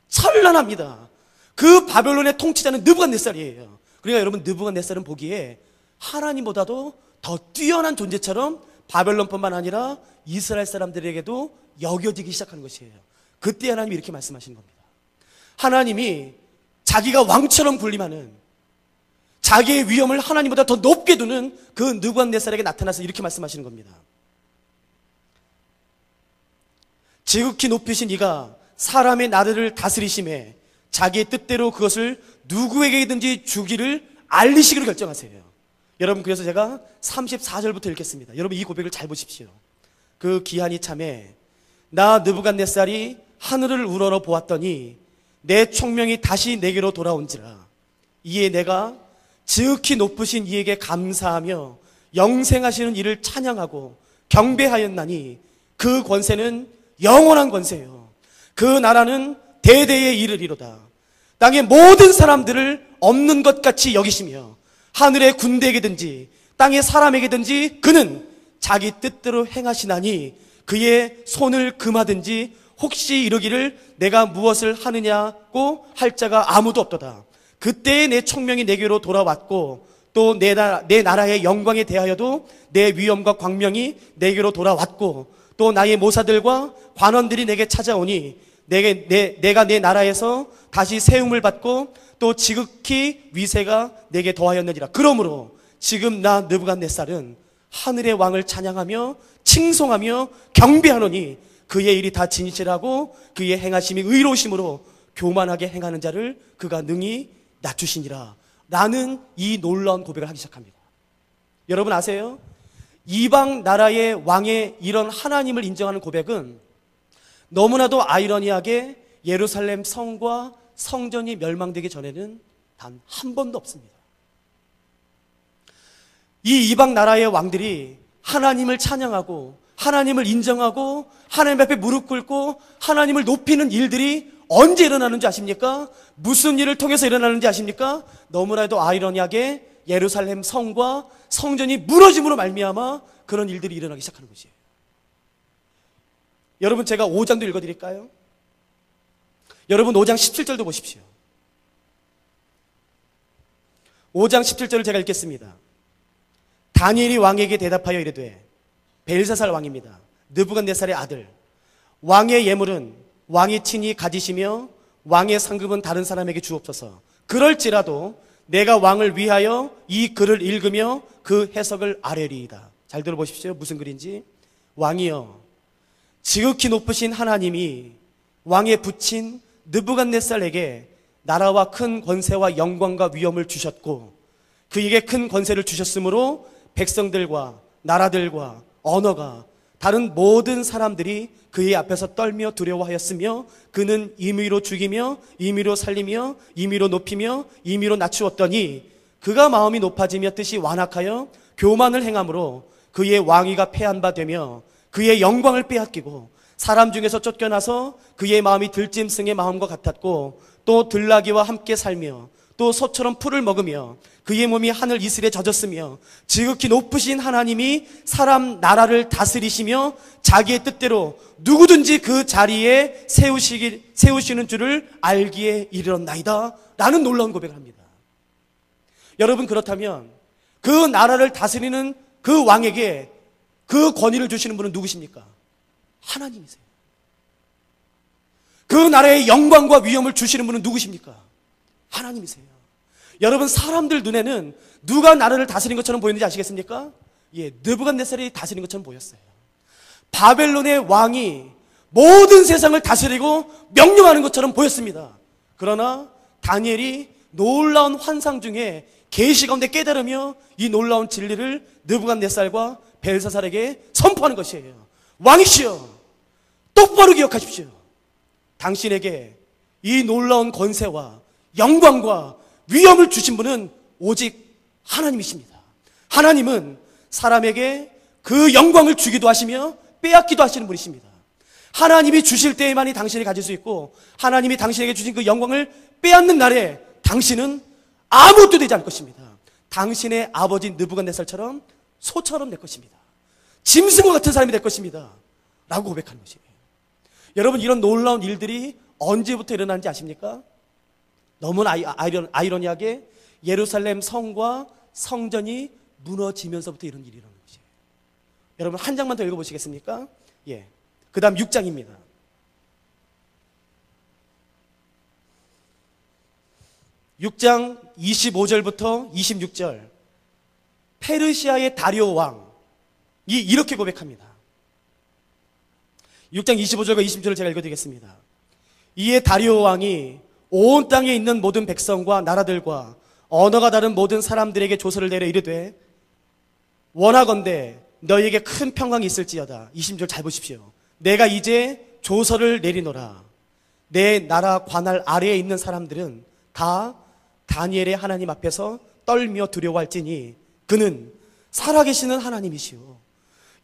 찬란합니다. 그 바벨론의 통치자는 느부갓네살이에요. 그러니까 여러분 느부갓네살은 보기에 하나님보다도 더 뛰어난 존재처럼 바벨론뿐만 아니라 이스라엘 사람들에게도 여겨지기 시작하는 것이에요. 그때 하나님이 이렇게 말씀하시는 겁니다. 하나님이 자기가 왕처럼 군림하는 자기의 위엄을 하나님보다 더 높게 두는 그 느부갓네살에게 나타나서 이렇게 말씀하시는 겁니다. 지극히 높으신 이가 사람의 나라를 다스리심에 자기의 뜻대로 그것을 누구에게든지 주기를 알리시기로 결정하세요. 여러분 그래서 제가 34절부터 읽겠습니다. 여러분 이 고백을 잘 보십시오. 그 기한이 참에 나 느부갓네살이 하늘을 우러러 보았더니 내 총명이 다시 내게로 돌아온지라. 이에 내가 지극히 높으신 이에게 감사하며 영생하시는 이를 찬양하고 경배하였나니 그 권세는 영원한 권세요. 그 나라는 대대에 이르리로다. 땅의 모든 사람들을 없는 것 같이 여기시며 하늘의 군대에게든지 땅의 사람에게든지 그는 자기 뜻대로 행하시나니 그의 손을 금하든지 혹시 이르기를 내가 무엇을 하느냐고 할 자가 아무도 없도다. 그때에 내 총명이 내게로 돌아왔고 또 내 나라의 영광에 대하여도 내 위엄과 광명이 내게로 돌아왔고 또 나의 모사들과 관원들이 내게 찾아오니 내가 내 나라에서 다시 세움을 받고 또 지극히 위세가 내게 더하였느니라. 그러므로 지금 나 느부갓네살은 하늘의 왕을 찬양하며 칭송하며 경배하노니 그의 일이 다 진실하고 그의 행하심이 의로우심으로 교만하게 행하는 자를 그가 능히 낮추시니라 라는 이 놀라운 고백을 하기 시작합니다. 여러분 아세요? 이방 나라의 왕의 이런 하나님을 인정하는 고백은 너무나도 아이러니하게 예루살렘 성과 성전이 멸망되기 전에는 단 한 번도 없습니다. 이 이방 나라의 왕들이 하나님을 찬양하고 하나님을 인정하고 하나님 앞에 무릎 꿇고 하나님을 높이는 일들이 언제 일어나는지 아십니까? 무슨 일을 통해서 일어나는지 아십니까? 너무나도 아이러니하게 예루살렘 성과 성전이 무너짐으로 말미암아 그런 일들이 일어나기 시작하는 것이에요. 여러분 제가 5장도 읽어드릴까요? 여러분 5장 17절도 보십시오. 5장 17절을 제가 읽겠습니다. 다니엘이 왕에게 대답하여 이르되 벨사살 왕입니다. 느부갓네살의 아들. 왕의 예물은 왕이 친히 가지시며 왕의 상급은 다른 사람에게 주옵소서. 그럴지라도 내가 왕을 위하여 이 글을 읽으며 그 해석을 아뢰리이다. 잘 들어보십시오. 무슨 글인지. 왕이여, 지극히 높으신 하나님이 왕에 붙인 느부갓네살에게 나라와 큰 권세와 영광과 위엄을 주셨고 그에게 큰 권세를 주셨으므로 백성들과 나라들과 언어가 다른 모든 사람들이 그의 앞에서 떨며 두려워하였으며 그는 임의로 죽이며 임의로 살리며 임의로 높이며 임의로 낮추었더니 그가 마음이 높아지며 뜻이 완악하여 교만을 행함으로 그의 왕위가 패한 바 되며 그의 영광을 빼앗기고 사람 중에서 쫓겨나서 그의 마음이 들짐승의 마음과 같았고 또 들나귀와 함께 살며 또 소처럼 풀을 먹으며 그의 몸이 하늘 이슬에 젖었으며 지극히 높으신 하나님이 사람 나라를 다스리시며 자기의 뜻대로 누구든지 그 자리에 세우시는 줄을 알기에 이르렀나이다 라는 놀라운 고백을 합니다. 여러분 그렇다면 그 나라를 다스리는 그 왕에게 그 권위를 주시는 분은 누구십니까? 하나님이세요. 그 나라의 영광과 위엄을 주시는 분은 누구십니까? 하나님이세요. 여러분 사람들 눈에는 누가 나라를 다스린 것처럼 보이는지 아시겠습니까? 예, 느부갓네살이 다스린 것처럼 보였어요. 바벨론의 왕이 모든 세상을 다스리고 명령하는 것처럼 보였습니다. 그러나 다니엘이 놀라운 환상 중에 계시 가운데 깨달으며 이 놀라운 진리를 느부갓네살과 벨사살에게 선포하는 것이에요. 왕이시여, 똑바로 기억하십시오. 당신에게 이 놀라운 권세와 영광과 위엄을 주신 분은 오직 하나님이십니다. 하나님은 사람에게 그 영광을 주기도 하시며 빼앗기도 하시는 분이십니다. 하나님이 주실 때에만이 당신이 가질 수 있고 하나님이 당신에게 주신 그 영광을 빼앗는 날에 당신은 아무것도 되지 않을 것입니다. 당신의 아버지 느부갓네살처럼 소처럼 될 것입니다. 짐승과 같은 사람이 될 것입니다. 라고 고백하는 것이에요. 여러분 이런 놀라운 일들이 언제부터 일어나는지 아십니까? 너무나 아이러니하게 예루살렘 성과 성전이 무너지면서부터 이런 일이 일어나는 것이에요. 여러분 한 장만 더 읽어보시겠습니까? 예. 그 다음 6장입니다. 6장 25절부터 26절. 페르시아의 다리오 왕이 이렇게 고백합니다. 6장 25절과 26절을 제가 읽어드리겠습니다. 이에 다리오 왕이 온 땅에 있는 모든 백성과 나라들과 언어가 다른 모든 사람들에게 조서를 내려 이르되 원하건대 너희에게 큰 평강이 있을지어다. 26절 잘 보십시오. 내가 이제 조서를 내리노라. 내 나라 관할 아래에 있는 사람들은 다 다니엘의 하나님 앞에서 떨며 두려워할지니 그는 살아계시는 하나님이시오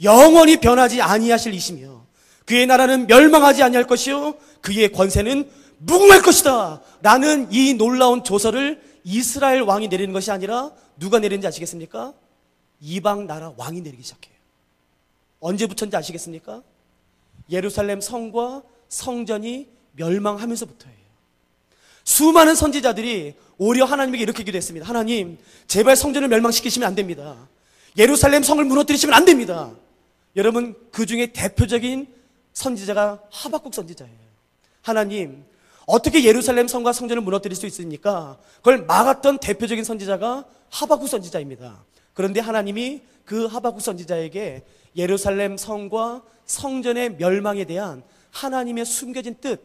영원히 변하지 아니하실 이시며 그의 나라는 멸망하지 아니할 것이요 그의 권세는 무궁할 것이다 라는 이 놀라운 조서를 이스라엘 왕이 내리는 것이 아니라 누가 내리는지 아시겠습니까? 이방 나라 왕이 내리기 시작해요. 언제부터인지 아시겠습니까? 예루살렘 성과 성전이 멸망하면서부터예요. 수많은 선지자들이 오히려 하나님에게 이렇게 기도했습니다. 하나님, 제발 성전을 멸망시키시면 안 됩니다. 예루살렘 성을 무너뜨리시면 안 됩니다. 여러분, 그 중에 대표적인 선지자가 하박국 선지자예요. 하나님, 어떻게 예루살렘 성과 성전을 무너뜨릴 수 있습니까? 그걸 막았던 대표적인 선지자가 하박국 선지자입니다. 그런데 하나님이 그 하박국 선지자에게 예루살렘 성과 성전의 멸망에 대한 하나님의 숨겨진 뜻,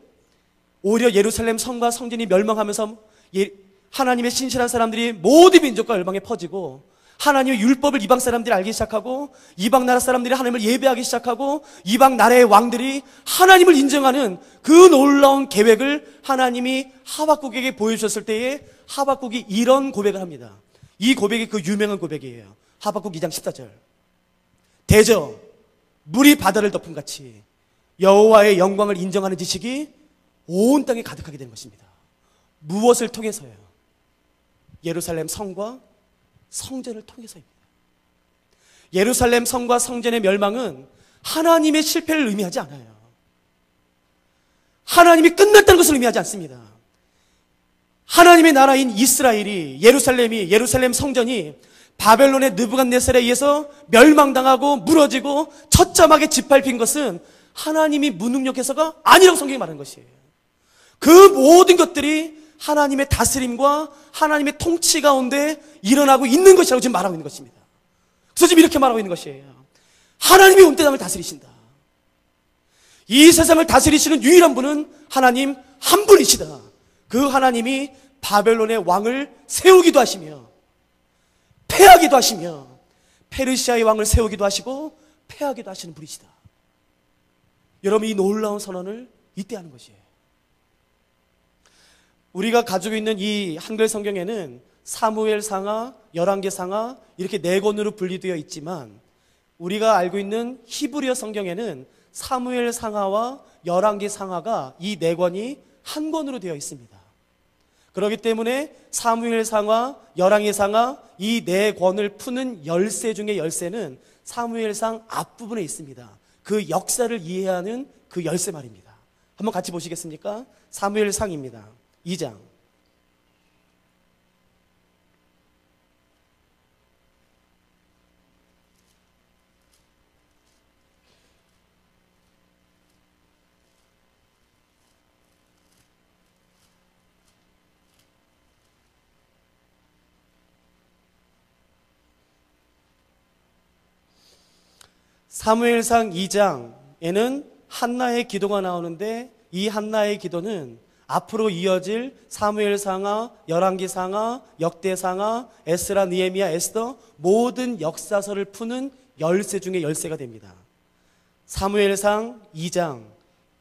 오히려 예루살렘 성과 성전이 멸망하면서 하나님의 신실한 사람들이 모든 민족과 열방에 퍼지고, 하나님의 율법을 이방 사람들이 알기 시작하고, 이방 나라 사람들이 하나님을 예배하기 시작하고, 이방 나라의 왕들이 하나님을 인정하는 그 놀라운 계획을 하나님이 하박국에게 보여주셨을 때에 하박국이 이런 고백을 합니다. 이 고백이 그 유명한 고백이에요. 하박국 2장 14절. 대저 물이 바다를 덮은 같이 여호와의 영광을 인정하는 지식이 온 땅에 가득하게 된 것입니다. 무엇을 통해서요? 예루살렘 성과 성전을 통해서입니다. 예루살렘 성과 성전의 멸망은 하나님의 실패를 의미하지 않아요. 하나님이 끝났다는 것을 의미하지 않습니다. 하나님의 나라인 이스라엘이, 예루살렘 성전이 바벨론의 느부갓네살에 의해서 멸망당하고 무너지고 처참하게 짓밟힌 것은 하나님이 무능력해서가 아니라고 성경이 말하는 것이에요. 그 모든 것들이 하나님의 다스림과 하나님의 통치 가운데 일어나고 있는 것이라고 지금 말하고 있는 것입니다. 그래서 지금 이렇게 말하고 있는 것이에요. 하나님이 온 땅을 다스리신다. 이 세상을 다스리시는 유일한 분은 하나님 한 분이시다. 그 하나님이 바벨론의 왕을 세우기도 하시며 패하기도 하시며 페르시아의 왕을 세우기도 하시고 패하기도 하시는 분이시다. 여러분, 이 놀라운 선언을 이때 하는 것이에요. 우리가 가지고 있는 이 한글 성경에는 사무엘상하, 열왕기상하 이렇게 4권으로 분리되어 있지만, 우리가 알고 있는 히브리어 성경에는 사무엘상하와 열왕기상하가 이 4권이 한 권으로 되어 있습니다. 그렇기 때문에 사무엘상하, 열왕기상하 이 4권을 푸는 열쇠 중에 열쇠는 사무엘상 앞부분에 있습니다. 그 역사를 이해하는 그 열쇠 말입니다. 한번 같이 보시겠습니까? 사무엘상입니다. 2장. 사무엘상 2장에는 한나의 기도가 나오는데, 이 한나의 기도는 앞으로 이어질 사무엘상하, 열왕기상하, 역대상하, 에스라, 느헤미야, 에스더 모든 역사서를 푸는 열쇠 중에 열쇠가 됩니다. 사무엘상 2장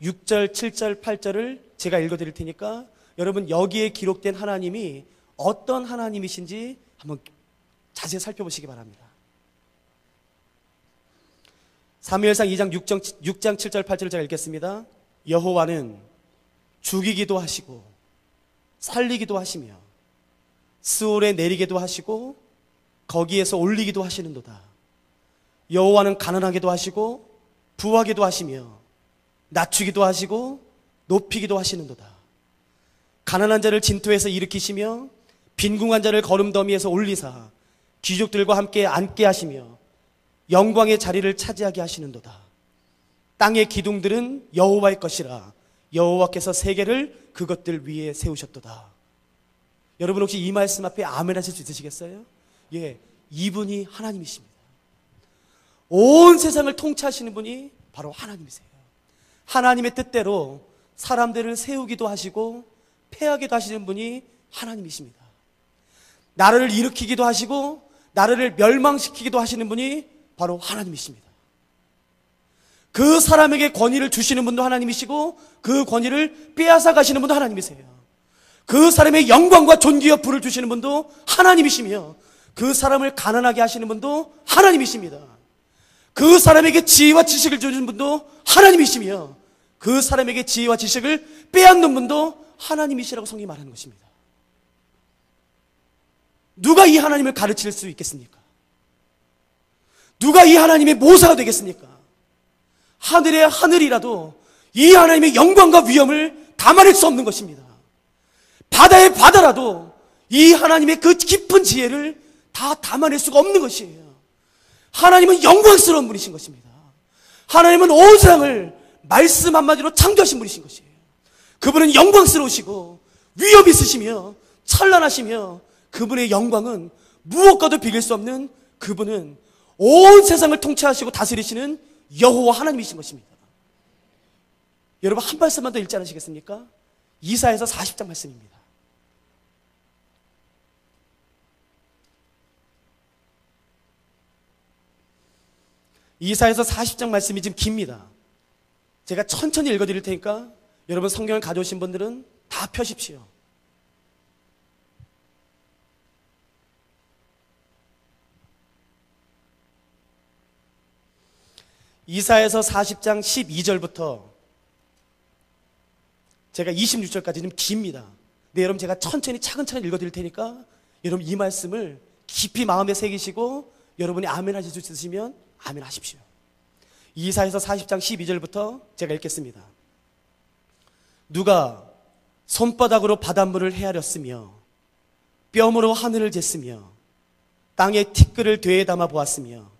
6절, 7절, 8절을 제가 읽어드릴 테니까 여러분 여기에 기록된 하나님이 어떤 하나님이신지 한번 자세히 살펴보시기 바랍니다. 사무엘상 2장 6장 7절 8절을 제가 읽겠습니다. 여호와는 죽이기도 하시고 살리기도 하시며 스올에 내리기도 하시고 거기에서 올리기도 하시는도다. 여호와는 가난하게도 하시고 부하게도 하시며 낮추기도 하시고 높이기도 하시는도다. 가난한 자를 진토에서 일으키시며 빈궁한 자를 거름더미에서 올리사 귀족들과 함께 앉게 하시며 영광의 자리를 차지하게 하시는도다. 땅의 기둥들은 여호와의 것이라 여호와께서 세계를 그것들 위에 세우셨도다. 여러분 혹시 이 말씀 앞에 아멘 하실 수 있으시겠어요? 예, 이분이 하나님이십니다. 온 세상을 통치하시는 분이 바로 하나님이세요. 하나님의 뜻대로 사람들을 세우기도 하시고 패하기도 하시는 분이 하나님이십니다. 나라를 일으키기도 하시고 나라를 멸망시키기도 하시는 분이 바로 하나님이십니다. 그 사람에게 권위를 주시는 분도 하나님이시고 그 권위를 빼앗아 가시는 분도 하나님이세요. 그 사람의 영광과 존귀와 부를 주시는 분도 하나님이시며 그 사람을 가난하게 하시는 분도 하나님이십니다. 그 사람에게 지혜와 지식을 주는 분도 하나님이시며 그 사람에게 지혜와 지식을 빼앗는 분도 하나님이시라고 성경이 말하는 것입니다. 누가 이 하나님을 가르칠 수 있겠습니까? 누가 이 하나님의 모사가 되겠습니까? 하늘의 하늘이라도 이 하나님의 영광과 위엄을 담아낼 수 없는 것입니다. 바다의 바다라도 이 하나님의 그 깊은 지혜를 다 담아낼 수가 없는 것이에요. 하나님은 영광스러운 분이신 것입니다. 하나님은 온 세상을 말씀 한마디로 창조하신 분이신 것이에요. 그분은 영광스러우시고 위엄 있으시며 찬란하시며 그분의 영광은 무엇과도 비길 수 없는 그분은 온 세상을 통치하시고 다스리시는 여호와 하나님이신 것입니다. 여러분 한 말씀만 더 읽지 않으시겠습니까? 이사야서 40장 말씀입니다. 이사야서 40장 말씀이 지금 깁니다. 제가 천천히 읽어드릴 테니까 여러분 성경을 가져오신 분들은 다 펴십시오. 이사야서 40장 12절부터 제가 26절까지 좀 깁니다. 근데 여러분 제가 천천히 차근차근 읽어드릴 테니까 여러분 이 말씀을 깊이 마음에 새기시고 여러분이 아멘 하실 수 있으시면 아멘 하십시오. 이사야서 40장 12절부터 제가 읽겠습니다. 누가 손바닥으로 바닷물을 헤아렸으며 뼘으로 하늘을 쟀으며 땅에 티끌을 되에 담아 보았으며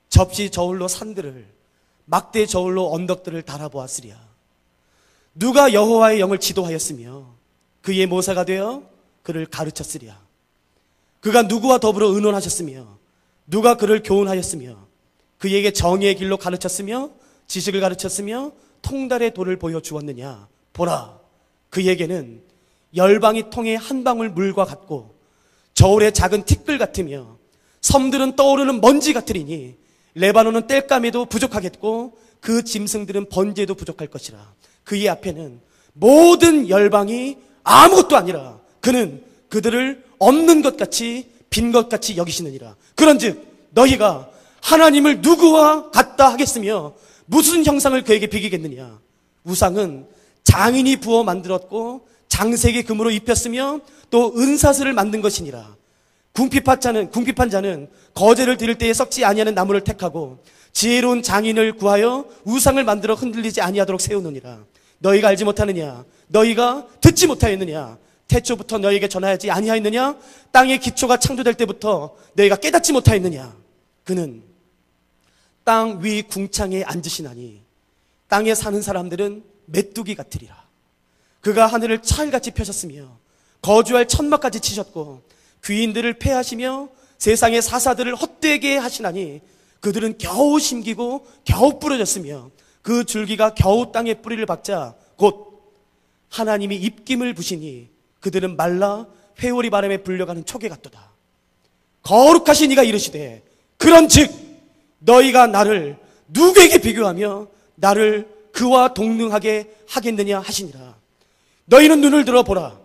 접시 저울로 산들을 막대 저울로 언덕들을 달아보았으랴. 누가 여호와의 영을 지도하였으며 그의 모사가 되어 그를 가르쳤으랴. 그가 누구와 더불어 의논하셨으며 누가 그를 교훈하였으며 그에게 정의의 길로 가르쳤으며 지식을 가르쳤으며 통달의 도를 보여주었느냐. 보라, 그에게는 열방이 통에 한 방울 물과 같고 저울의 작은 티끌 같으며 섬들은 떠오르는 먼지 같으리니 레바논은 땔감에도 부족하겠고 그 짐승들은 번제에도 부족할 것이라. 그의 앞에는 모든 열방이 아무것도 아니라 그는 그들을 없는 것 같이 빈 것 같이 여기시느니라. 그런즉 너희가 하나님을 누구와 같다 하겠으며 무슨 형상을 그에게 비기겠느냐. 우상은 장인이 부어 만들었고 장색의 금으로 입혔으며 또 은사슬을 만든 것이니라. 궁핍한 자는 거제를 드릴 때에 썩지 아니하는 나무를 택하고 지혜로운 장인을 구하여 우상을 만들어 흔들리지 아니하도록 세우느니라. 너희가 알지 못하느냐? 너희가 듣지 못하였느냐? 태초부터 너희에게 전하지 아니하였느냐? 땅의 기초가 창조될 때부터 너희가 깨닫지 못하였느냐? 그는 땅 위 궁창에 앉으시나니 땅에 사는 사람들은 메뚜기 같으리라. 그가 하늘을 철같이 펴셨으며 거주할 천막까지 치셨고 귀인들을 패하시며 세상의 사사들을 헛되게 하시나니 그들은 겨우 심기고 겨우 부러졌으며 그 줄기가 겨우 땅에 뿌리를 박자 곧 하나님이 입김을 부시니 그들은 말라 회오리 바람에 불려가는 촉에 같도다. 거룩하신 이가 이르시되 그런즉 너희가 나를 누구에게 비교하며 나를 그와 동등하게 하겠느냐 하시니라. 너희는 눈을 들어 보라.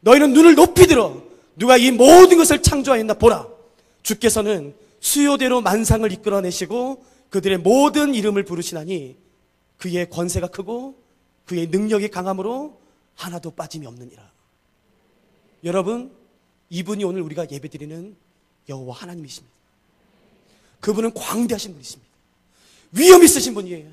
너희는 눈을 높이 들어 누가 이 모든 것을 창조하였나 보라. 주께서는 수요대로 만상을 이끌어내시고 그들의 모든 이름을 부르시나니 그의 권세가 크고 그의 능력이 강함으로 하나도 빠짐이 없느니라. 여러분, 이분이 오늘 우리가 예배드리는 여호와 하나님이십니다. 그분은 광대하신 분이십니다. 위엄 있으신 분이에요.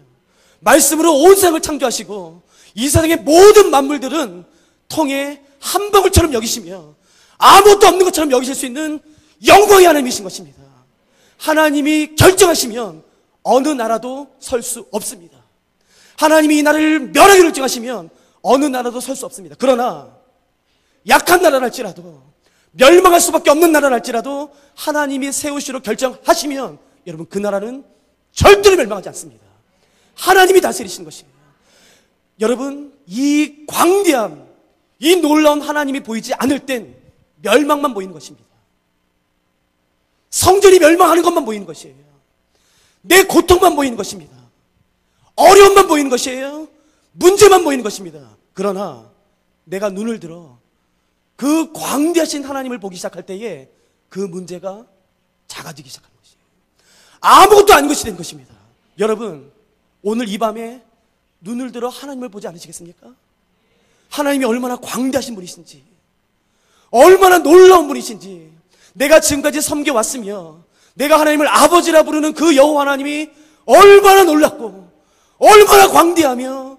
말씀으로 온 세상을 창조하시고 이 세상의 모든 만물들은 통에 한 방울처럼 여기시며 아무것도 없는 것처럼 여기실 수 있는 영광의 하나님이신 것입니다. 하나님이 결정하시면 어느 나라도 설 수 없습니다. 하나님이 이 나라를 멸하기로 결정하시면 어느 나라도 설 수 없습니다. 그러나 약한 나라랄지라도 멸망할 수밖에 없는 나라랄지라도 하나님이 세우시로 결정하시면 여러분 그 나라는 절대로 멸망하지 않습니다. 하나님이 다스리시는 것이에요. 여러분 이 광대함, 이 놀라운 하나님이 보이지 않을 땐 멸망만 보이는 것입니다. 성전이 멸망하는 것만 보이는 것이에요. 내 고통만 보이는 것입니다. 어려움만 보이는 것이에요. 문제만 보이는 것입니다. 그러나 내가 눈을 들어 그 광대하신 하나님을 보기 시작할 때에 그 문제가 작아지기 시작하는 것이에요. 아무것도 아닌 것이 된 것입니다. 여러분 오늘 이 밤에 눈을 들어 하나님을 보지 않으시겠습니까? 하나님이 얼마나 광대하신 분이신지, 얼마나 놀라운 분이신지, 내가 지금까지 섬겨왔으며 내가 하나님을 아버지라 부르는 그 여호와 하나님이 얼마나 놀랍고 얼마나 광대하며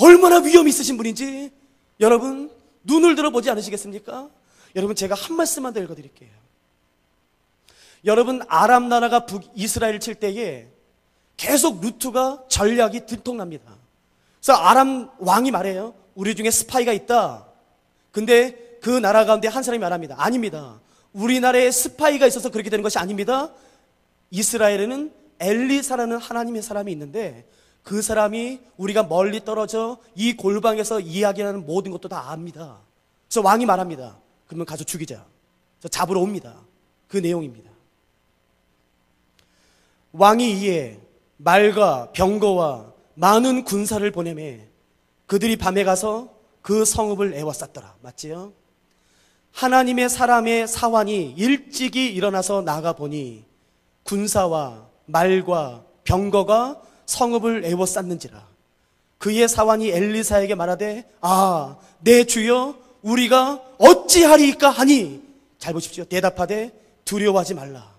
얼마나 위엄이 있으신 분인지 여러분 눈을 들어보지 않으시겠습니까? 여러분 제가 한 말씀만 더 읽어드릴게요. 여러분 아람 나라가 북이스라엘을 칠 때에 계속 루트가 전략이 들통납니다. 그래서 아람 왕이 말해요. 우리 중에 스파이가 있다. 근데 그 나라 가운데 한 사람이 말합니다. 아닙니다. 우리나라에 스파이가 있어서 그렇게 되는 것이 아닙니다. 이스라엘에는 엘리사라는 하나님의 사람이 있는데 그 사람이 우리가 멀리 떨어져 이 골방에서 이야기하는 모든 것도 다 압니다. 그래서 왕이 말합니다. 그러면 가서 죽이자. 그래서 잡으러 옵니다. 그 내용입니다. 왕이 이에 말과 병거와 많은 군사를 보내매 그들이 밤에 가서 그 성읍을 에워쌌더라. 맞지요? 하나님의 사람의 사환이 일찍이 일어나서 나가보니 군사와 말과 병거가 성읍을 에워쌌는지라. 그의 사환이 엘리사에게 말하되 내 주여 우리가 어찌하리이까 하니, 잘 보십시오. 대답하되 두려워하지 말라.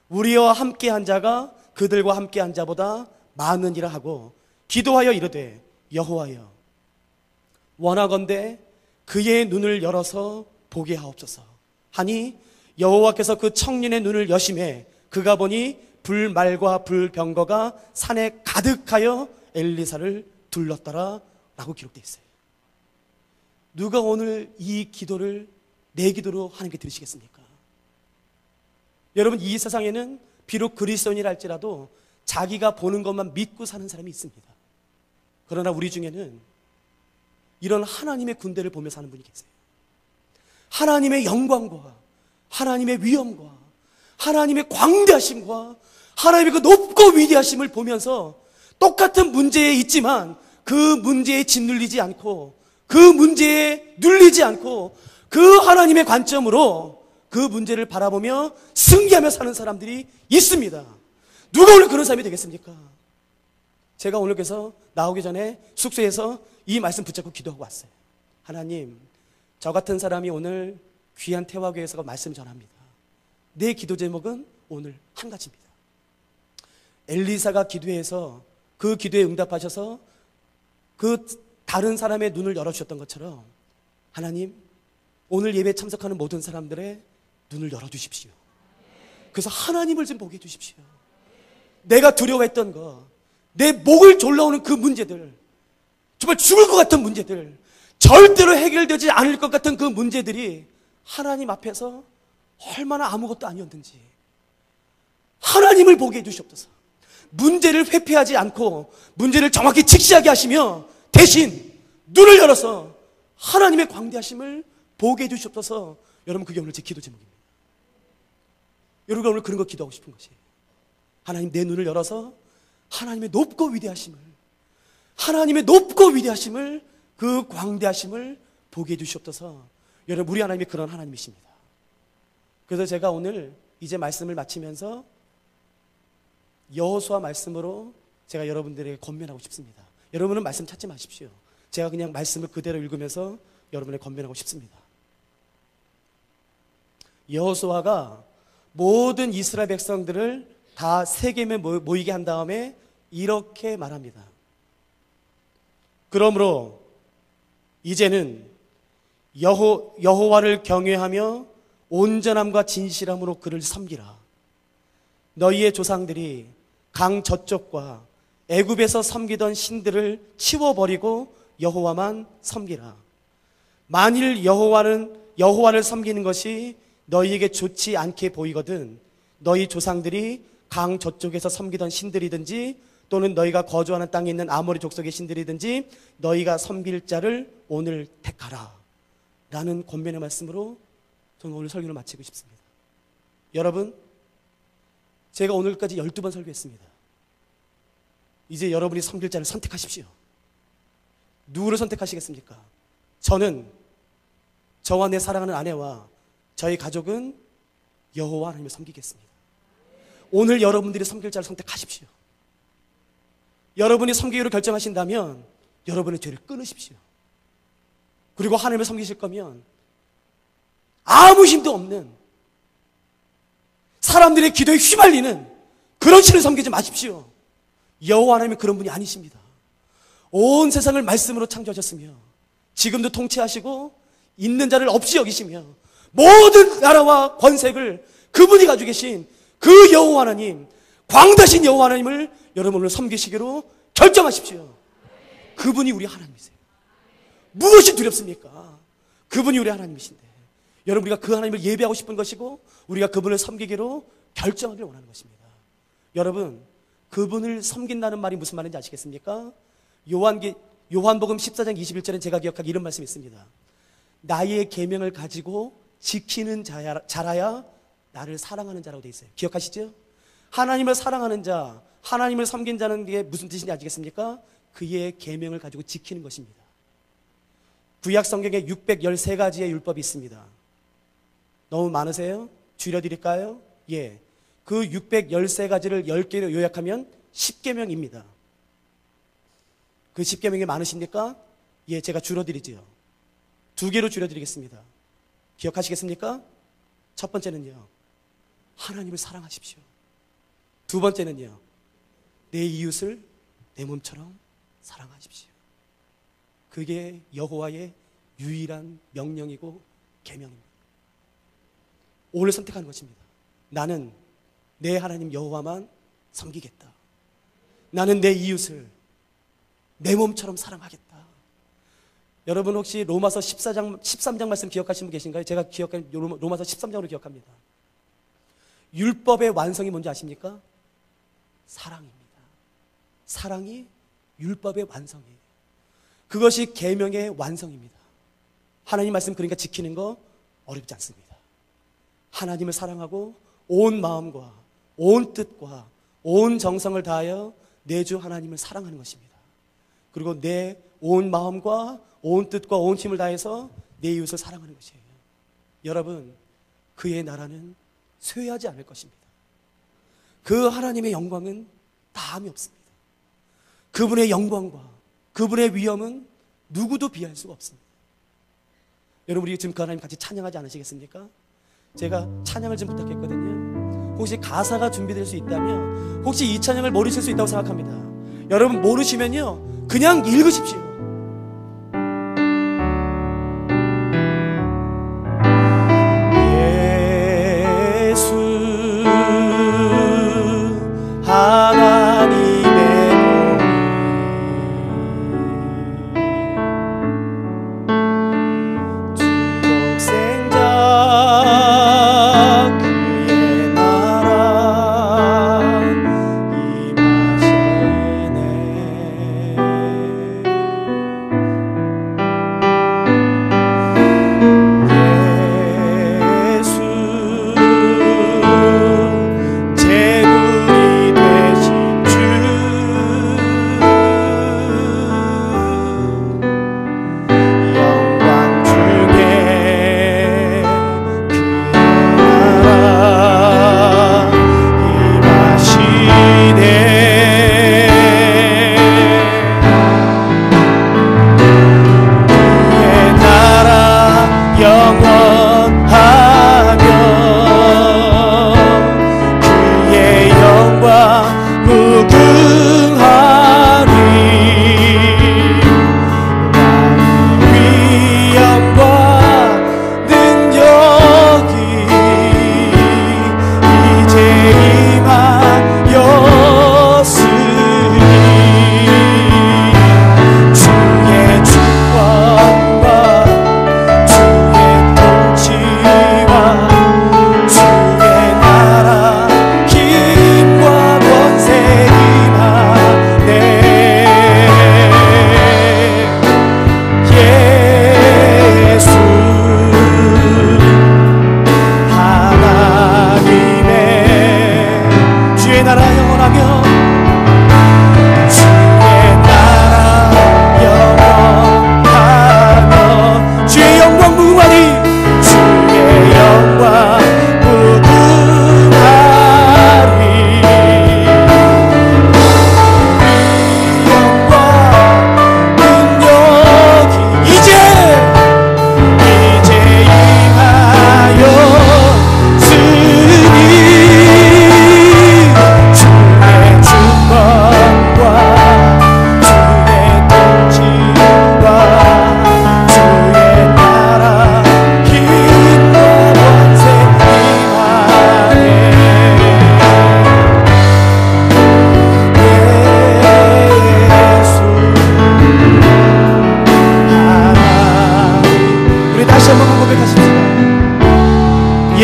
우리와 함께한 자가 그들과 함께한 자보다 많으니라 하고 기도하여 이르되 여호와여 원하건대 그의 눈을 열어서 보게 하옵소서 하니 여호와께서 그 청년의 눈을 여심해 그가 보니 불말과 불병거가 산에 가득하여 엘리사를 둘렀더라 라고 기록되어 있어요. 누가 오늘 이 기도를 내 기도로 하나님께 들으시겠습니까? 여러분, 이 세상에는 비록 그리스도인이라 할지라도 자기가 보는 것만 믿고 사는 사람이 있습니다. 그러나 우리 중에는 이런 하나님의 군대를 보며 사는 분이 계세요. 하나님의 영광과 하나님의 위엄과 하나님의 광대하심과 하나님의 그 높고 위대하심을 보면서 똑같은 문제에 있지만 그 문제에 짓눌리지 않고 그 문제에 눌리지 않고 그 하나님의 관점으로 그 문제를 바라보며 승리하며 사는 사람들이 있습니다. 누가 오늘 그런 사람이 되겠습니까? 제가 오늘 그래서 나오기 전에 숙소에서 이 말씀 붙잡고 기도하고 왔어요. 하나님, 저 같은 사람이 오늘 귀한 태화교회에서 말씀 전합니다. 내 기도 제목은 오늘 한 가지입니다. 엘리사가 기도해서 그 기도에 응답하셔서 그 다른 사람의 눈을 열어주셨던 것처럼 하나님, 오늘 예배에 참석하는 모든 사람들의 눈을 열어주십시오. 그래서 하나님을 좀 보게 해주십시오. 내가 두려워했던 거, 내 목을 졸라오는 그 문제들, 정말 죽을 것 같은 문제들, 절대로 해결되지 않을 것 같은 그 문제들이 하나님 앞에서 얼마나 아무것도 아니었는지 하나님을 보게 해주시옵소서. 문제를 회피하지 않고 문제를 정확히 직시하게 하시며 대신 눈을 열어서 하나님의 광대하심을 보게 해주시옵소서. 여러분, 그게 오늘 제 기도 제목입니다. 여러분과 오늘 그런 거 기도하고 싶은 것이, 하나님 내 눈을 열어서 하나님의 높고 위대하심을, 하나님의 높고 위대하심을, 그 광대하심을 보게 해주시옵소서. 여러분, 우리 하나님이 그런 하나님이십니다. 그래서 제가 오늘 이제 말씀을 마치면서 여호수아 말씀으로 제가 여러분들에게 권면하고 싶습니다. 여러분은 말씀 찾지 마십시오. 제가 그냥 말씀을 그대로 읽으면서 여러분에게 권면하고 싶습니다. 여호수아가 모든 이스라엘 백성들을 다 세겜에 모이게 한 다음에 이렇게 말합니다. 그러므로 이제는 여호와를 경외하며 온전함과 진실함으로 그를 섬기라. 너희의 조상들이 강 저쪽과 애굽에서 섬기던 신들을 치워버리고 여호와만 섬기라. 만일 여호와를 섬기는 것이 너희에게 좋지 않게 보이거든 너희 조상들이 강 저쪽에서 섬기던 신들이든지 또는 너희가 거주하는 땅에 있는 아모리 족속의 신들이든지 너희가 섬길 자를 오늘 택하라 라는 권면의 말씀으로 저는 오늘 설교를 마치고 싶습니다. 여러분, 제가 오늘까지 12번 설교했습니다. 이제 여러분이 섬길 자를 선택하십시오. 누구를 선택하시겠습니까? 저는 저와 내 사랑하는 아내와 저희 가족은 여호와 하나님을 섬기겠습니다. 오늘 여러분들이 섬길 자를 선택하십시오. 여러분이 섬기기로 결정하신다면 여러분의 죄를 끊으십시오. 그리고 하나님을 섬기실 거면 아무 힘도 없는 사람들의 기도에 휘말리는 그런 신을 섬기지 마십시오. 여호와 하나님은 그런 분이 아니십니다. 온 세상을 말씀으로 창조하셨으며 지금도 통치하시고 있는 자를 없이 여기시며 모든 나라와 권색을 그분이 가지고 계신 그 여호와 하나님, 광대하신 여호와 하나님을 여러분 오늘 섬기시기로 결정하십시오. 그분이 우리 하나님이세요. 무엇이 두렵습니까? 그분이 우리 하나님이신데 여러분, 우리가 그 하나님을 예배하고 싶은 것이고 우리가 그분을 섬기기로 결정하기를 원하는 것입니다. 여러분, 그분을 섬긴다는 말이 무슨 말인지 아시겠습니까? 요한복음 14장 21절에 제가 기억하기 이런 말씀이 있습니다. 나의 계명을 가지고 지키는 자라야 나를 사랑하는 자라고 되어 있어요. 기억하시죠? 하나님을 사랑하는 자, 하나님을 섬긴 자는 게 무슨 뜻인지 아시겠습니까? 그의 계명을 가지고 지키는 것입니다. 구약 성경에 613가지의 율법이 있습니다. 너무 많으세요? 줄여드릴까요? 예. 그 613가지를 10개로 요약하면 10계명입니다. 그 10계명이 많으십니까? 예, 제가 줄여드리지요. 2개로 줄여드리겠습니다. 기억하시겠습니까? 첫 번째는요, 하나님을 사랑하십시오. 두 번째는요, 내 이웃을 내 몸처럼 사랑하십시오. 그게 여호와의 유일한 명령이고 계명입니다. 오늘 선택하는 것입니다. 나는 내 하나님 여호와만 섬기겠다. 나는 내 이웃을 내 몸처럼 사랑하겠다. 여러분, 혹시 로마서 13장 말씀 기억하시는 분 계신가요? 제가 기억하는 로마서 13장으로 기억합니다. 율법의 완성이 뭔지 아십니까? 사랑입니다. 사랑이 율법의 완성이에요. 그것이 계명의 완성입니다. 하나님 말씀 그러니까 지키는 거 어렵지 않습니다. 하나님을 사랑하고 온 마음과 온 뜻과 온 정성을 다하여 내 주 하나님을 사랑하는 것입니다. 그리고 내 온 마음과 온 뜻과 온 힘을 다해서 내 이웃을 사랑하는 것이에요. 여러분, 그의 나라는 쇠하지 않을 것입니다. 그 하나님의 영광은 다함이 없습니다. 그분의 영광과 그분의 위엄은 누구도 비할 수가 없습니다. 여러분, 우리 지금 그 하나님 같이 찬양하지 않으시겠습니까? 제가 찬양을 좀 부탁했거든요. 혹시 가사가 준비될 수 있다면, 혹시 이 찬양을 모르실 수 있다고 생각합니다. 여러분, 모르시면요, 그냥 읽으십시오.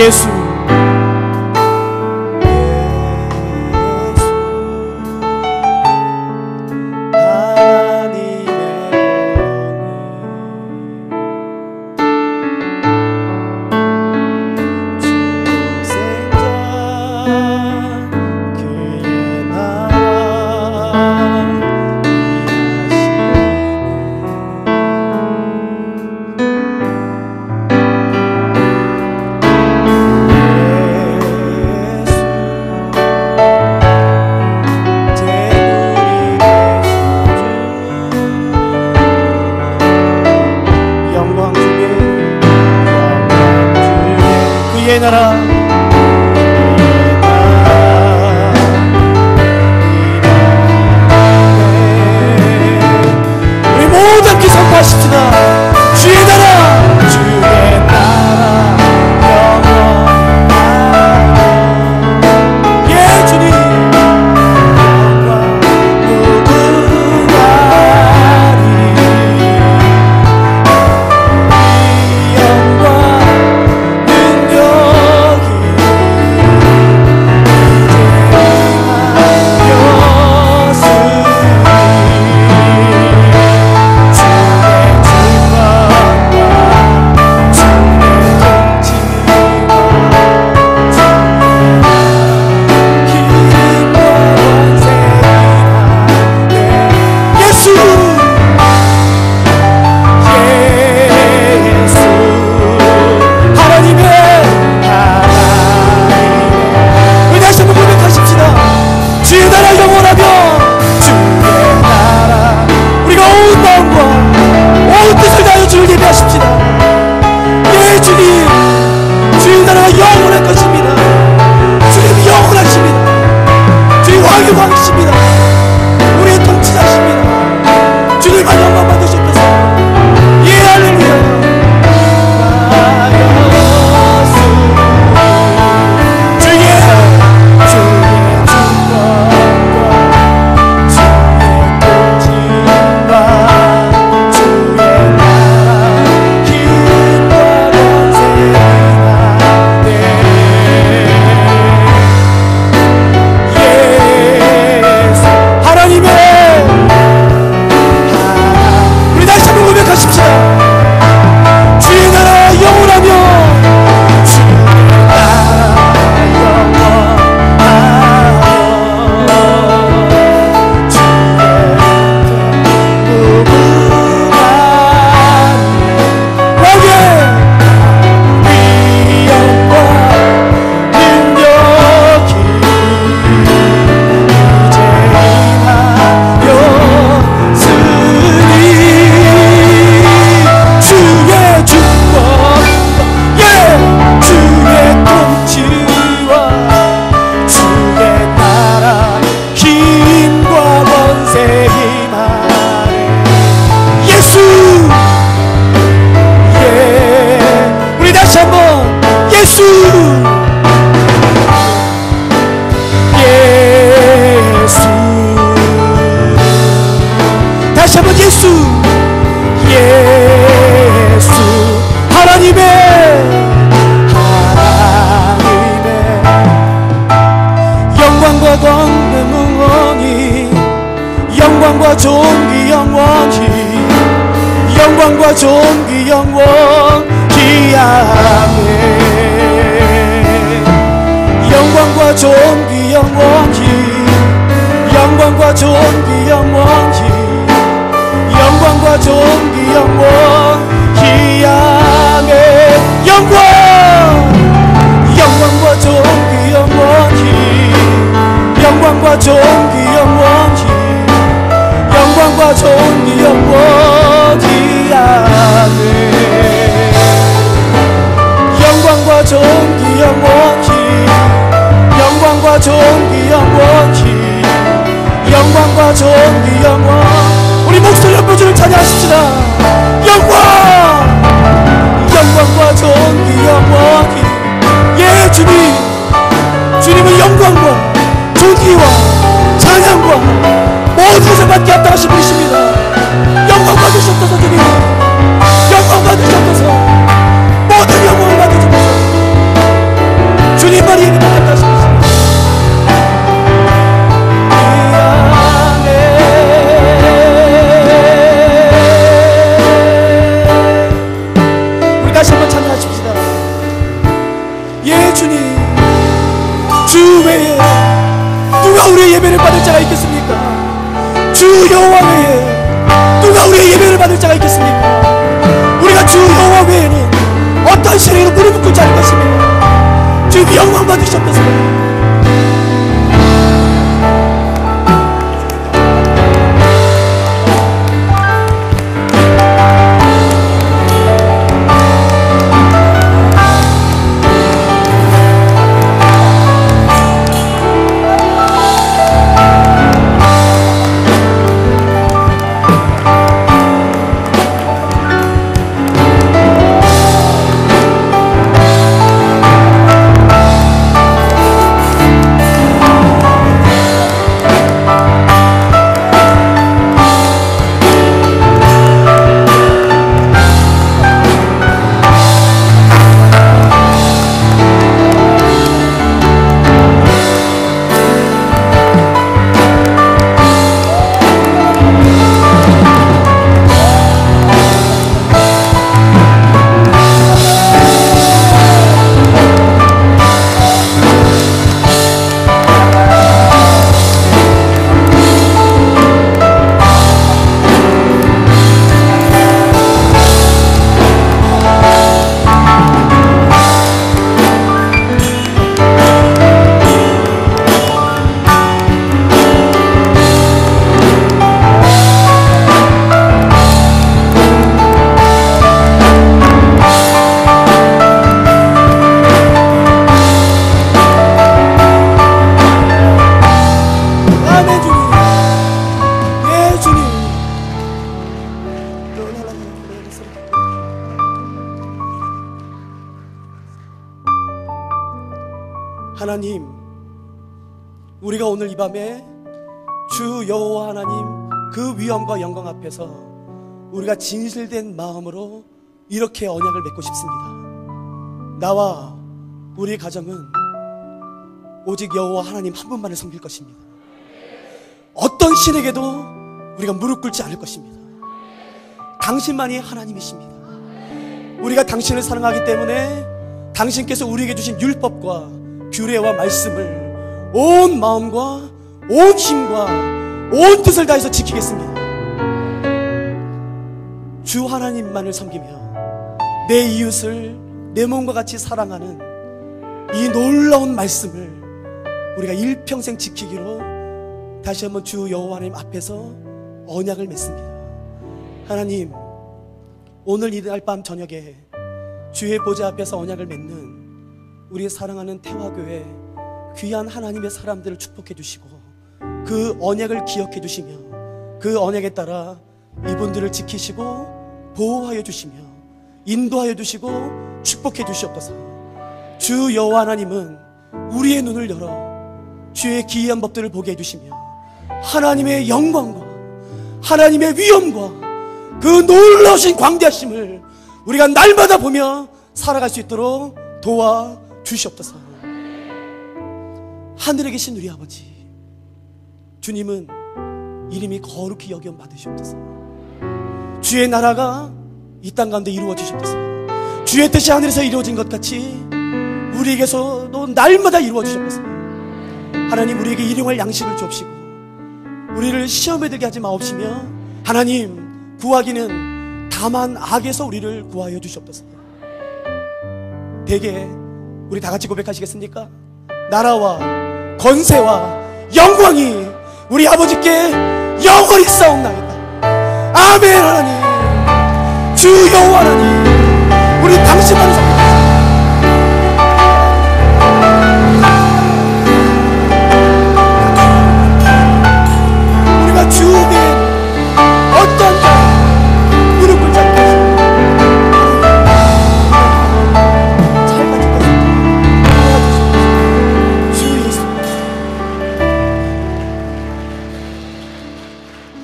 예수 나라 우리 모두 함께 선포하십시다. 주의 나라 주의 나라 영원하리. 예 주님 영광 무궁하리. 이 영광 다시 한번 예수 예수 하나님의 영광과 권능 영원히 영광과 존귀 영원히 영광과 존귀 영원히 아멘. 영광과 존귀 영원히 영광과 존귀 영원히 영광과 존귀 영원히 아멘. 영광과 존귀 영원히 영광과 존귀 영원히 영광과 존귀 영원히 아멘. 영광과 존귀 영원히 영광과 존귀 영원히 영광과 존귀 영원. 우리 목소리 한번 좀 찬양하십시다. 받을 자가 있겠습니까? 우리가 주 여호와 외에는 어떤 신에게도 무릎 꿇지 않을 것이며 주님 영광 받으시옵소서. 하나님, 우리가 오늘 이 밤에 주 여호와 하나님 그 위엄과 영광 앞에서 우리가 진실된 마음으로 이렇게 언약을 맺고 싶습니다. 나와 우리 가정은 오직 여호와 하나님 한 분만을 섬길 것입니다. 어떤 신에게도 우리가 무릎 꿇지 않을 것입니다. 당신만이 하나님이십니다. 우리가 당신을 사랑하기 때문에 당신께서 우리에게 주신 율법과 규례와 말씀을 온 마음과 온 힘과 온 뜻을 다해서 지키겠습니다. 주 하나님만을 섬기며 내 이웃을 내 몸과 같이 사랑하는 이 놀라운 말씀을 우리가 일평생 지키기로 다시 한번 주 여호와 하나님 앞에서 언약을 맺습니다. 하나님, 오늘 이날 밤 저녁에 주의 보좌 앞에서 언약을 맺는 우리 사랑하는 태화교회 귀한 하나님의 사람들을 축복해 주시고 그 언약을 기억해 주시며 그 언약에 따라 이분들을 지키시고 보호하여 주시며 인도하여 주시고 축복해 주시옵소서. 주 여호와 하나님은 우리의 눈을 열어 주의 기이한 법들을 보게 해주시며 하나님의 영광과 하나님의 위엄과 그 놀라우신 광대하심을 우리가 날마다 보며 살아갈 수 있도록 도와주시옵소서. 하늘에 계신 우리 아버지, 주님은 이름이 거룩히 여김 받으시옵소서. 주의 나라가 이 땅 가운데 이루어지시옵소서. 주의 뜻이 하늘에서 이루어진 것 같이 우리에게서도 날마다 이루어지시옵소서. 하나님, 우리에게 일용할 양식을 주옵시고 우리를 시험에 들게 하지 마옵시며 하나님, 구하기는 다만 악에서 우리를 구하여 주시옵소서. 대개 우리 다 같이 고백하시겠습니까? 나라와 권세와 영광이 우리 아버지께 영원히 싸움나이다. 아멘. 하나님, 주 여호와 하나님, 우리 당신만을 섬깁니다. 우리가 주의 어떤 자 무릎 꿇지 않고 잘 가질 것입니다. 주 예수.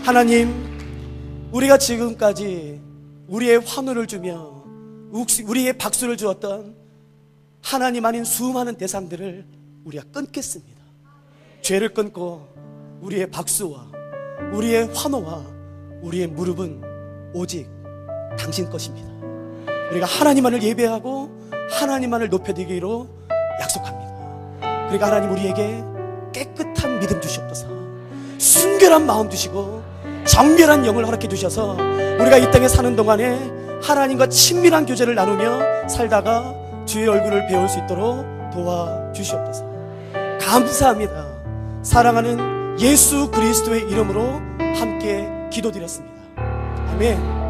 하나님, 우리가 지금까지 우리의 환호를 주며 우리의 박수를 주었던 하나님 아닌 수많은 대상들을 우리가 끊겠습니다. 죄를 끊고 우리의 박수와 우리의 환호와 우리의 무릎은 오직 당신 것입니다. 우리가 하나님만을 예배하고 하나님만을 높여드리기로 약속합니다. 그러니까 하나님, 우리에게 깨끗한 믿음 주시옵소서. 순결한 마음 주시고 정결한 영을 허락해 주셔서 우리가 이 땅에 사는 동안에 하나님과 친밀한 교제를 나누며 살다가 주의 얼굴을 배울 수 있도록 도와주시옵소서. 감사합니다. 사랑하는 예수 그리스도의 이름으로 함께 기도드렸습니다. 아멘.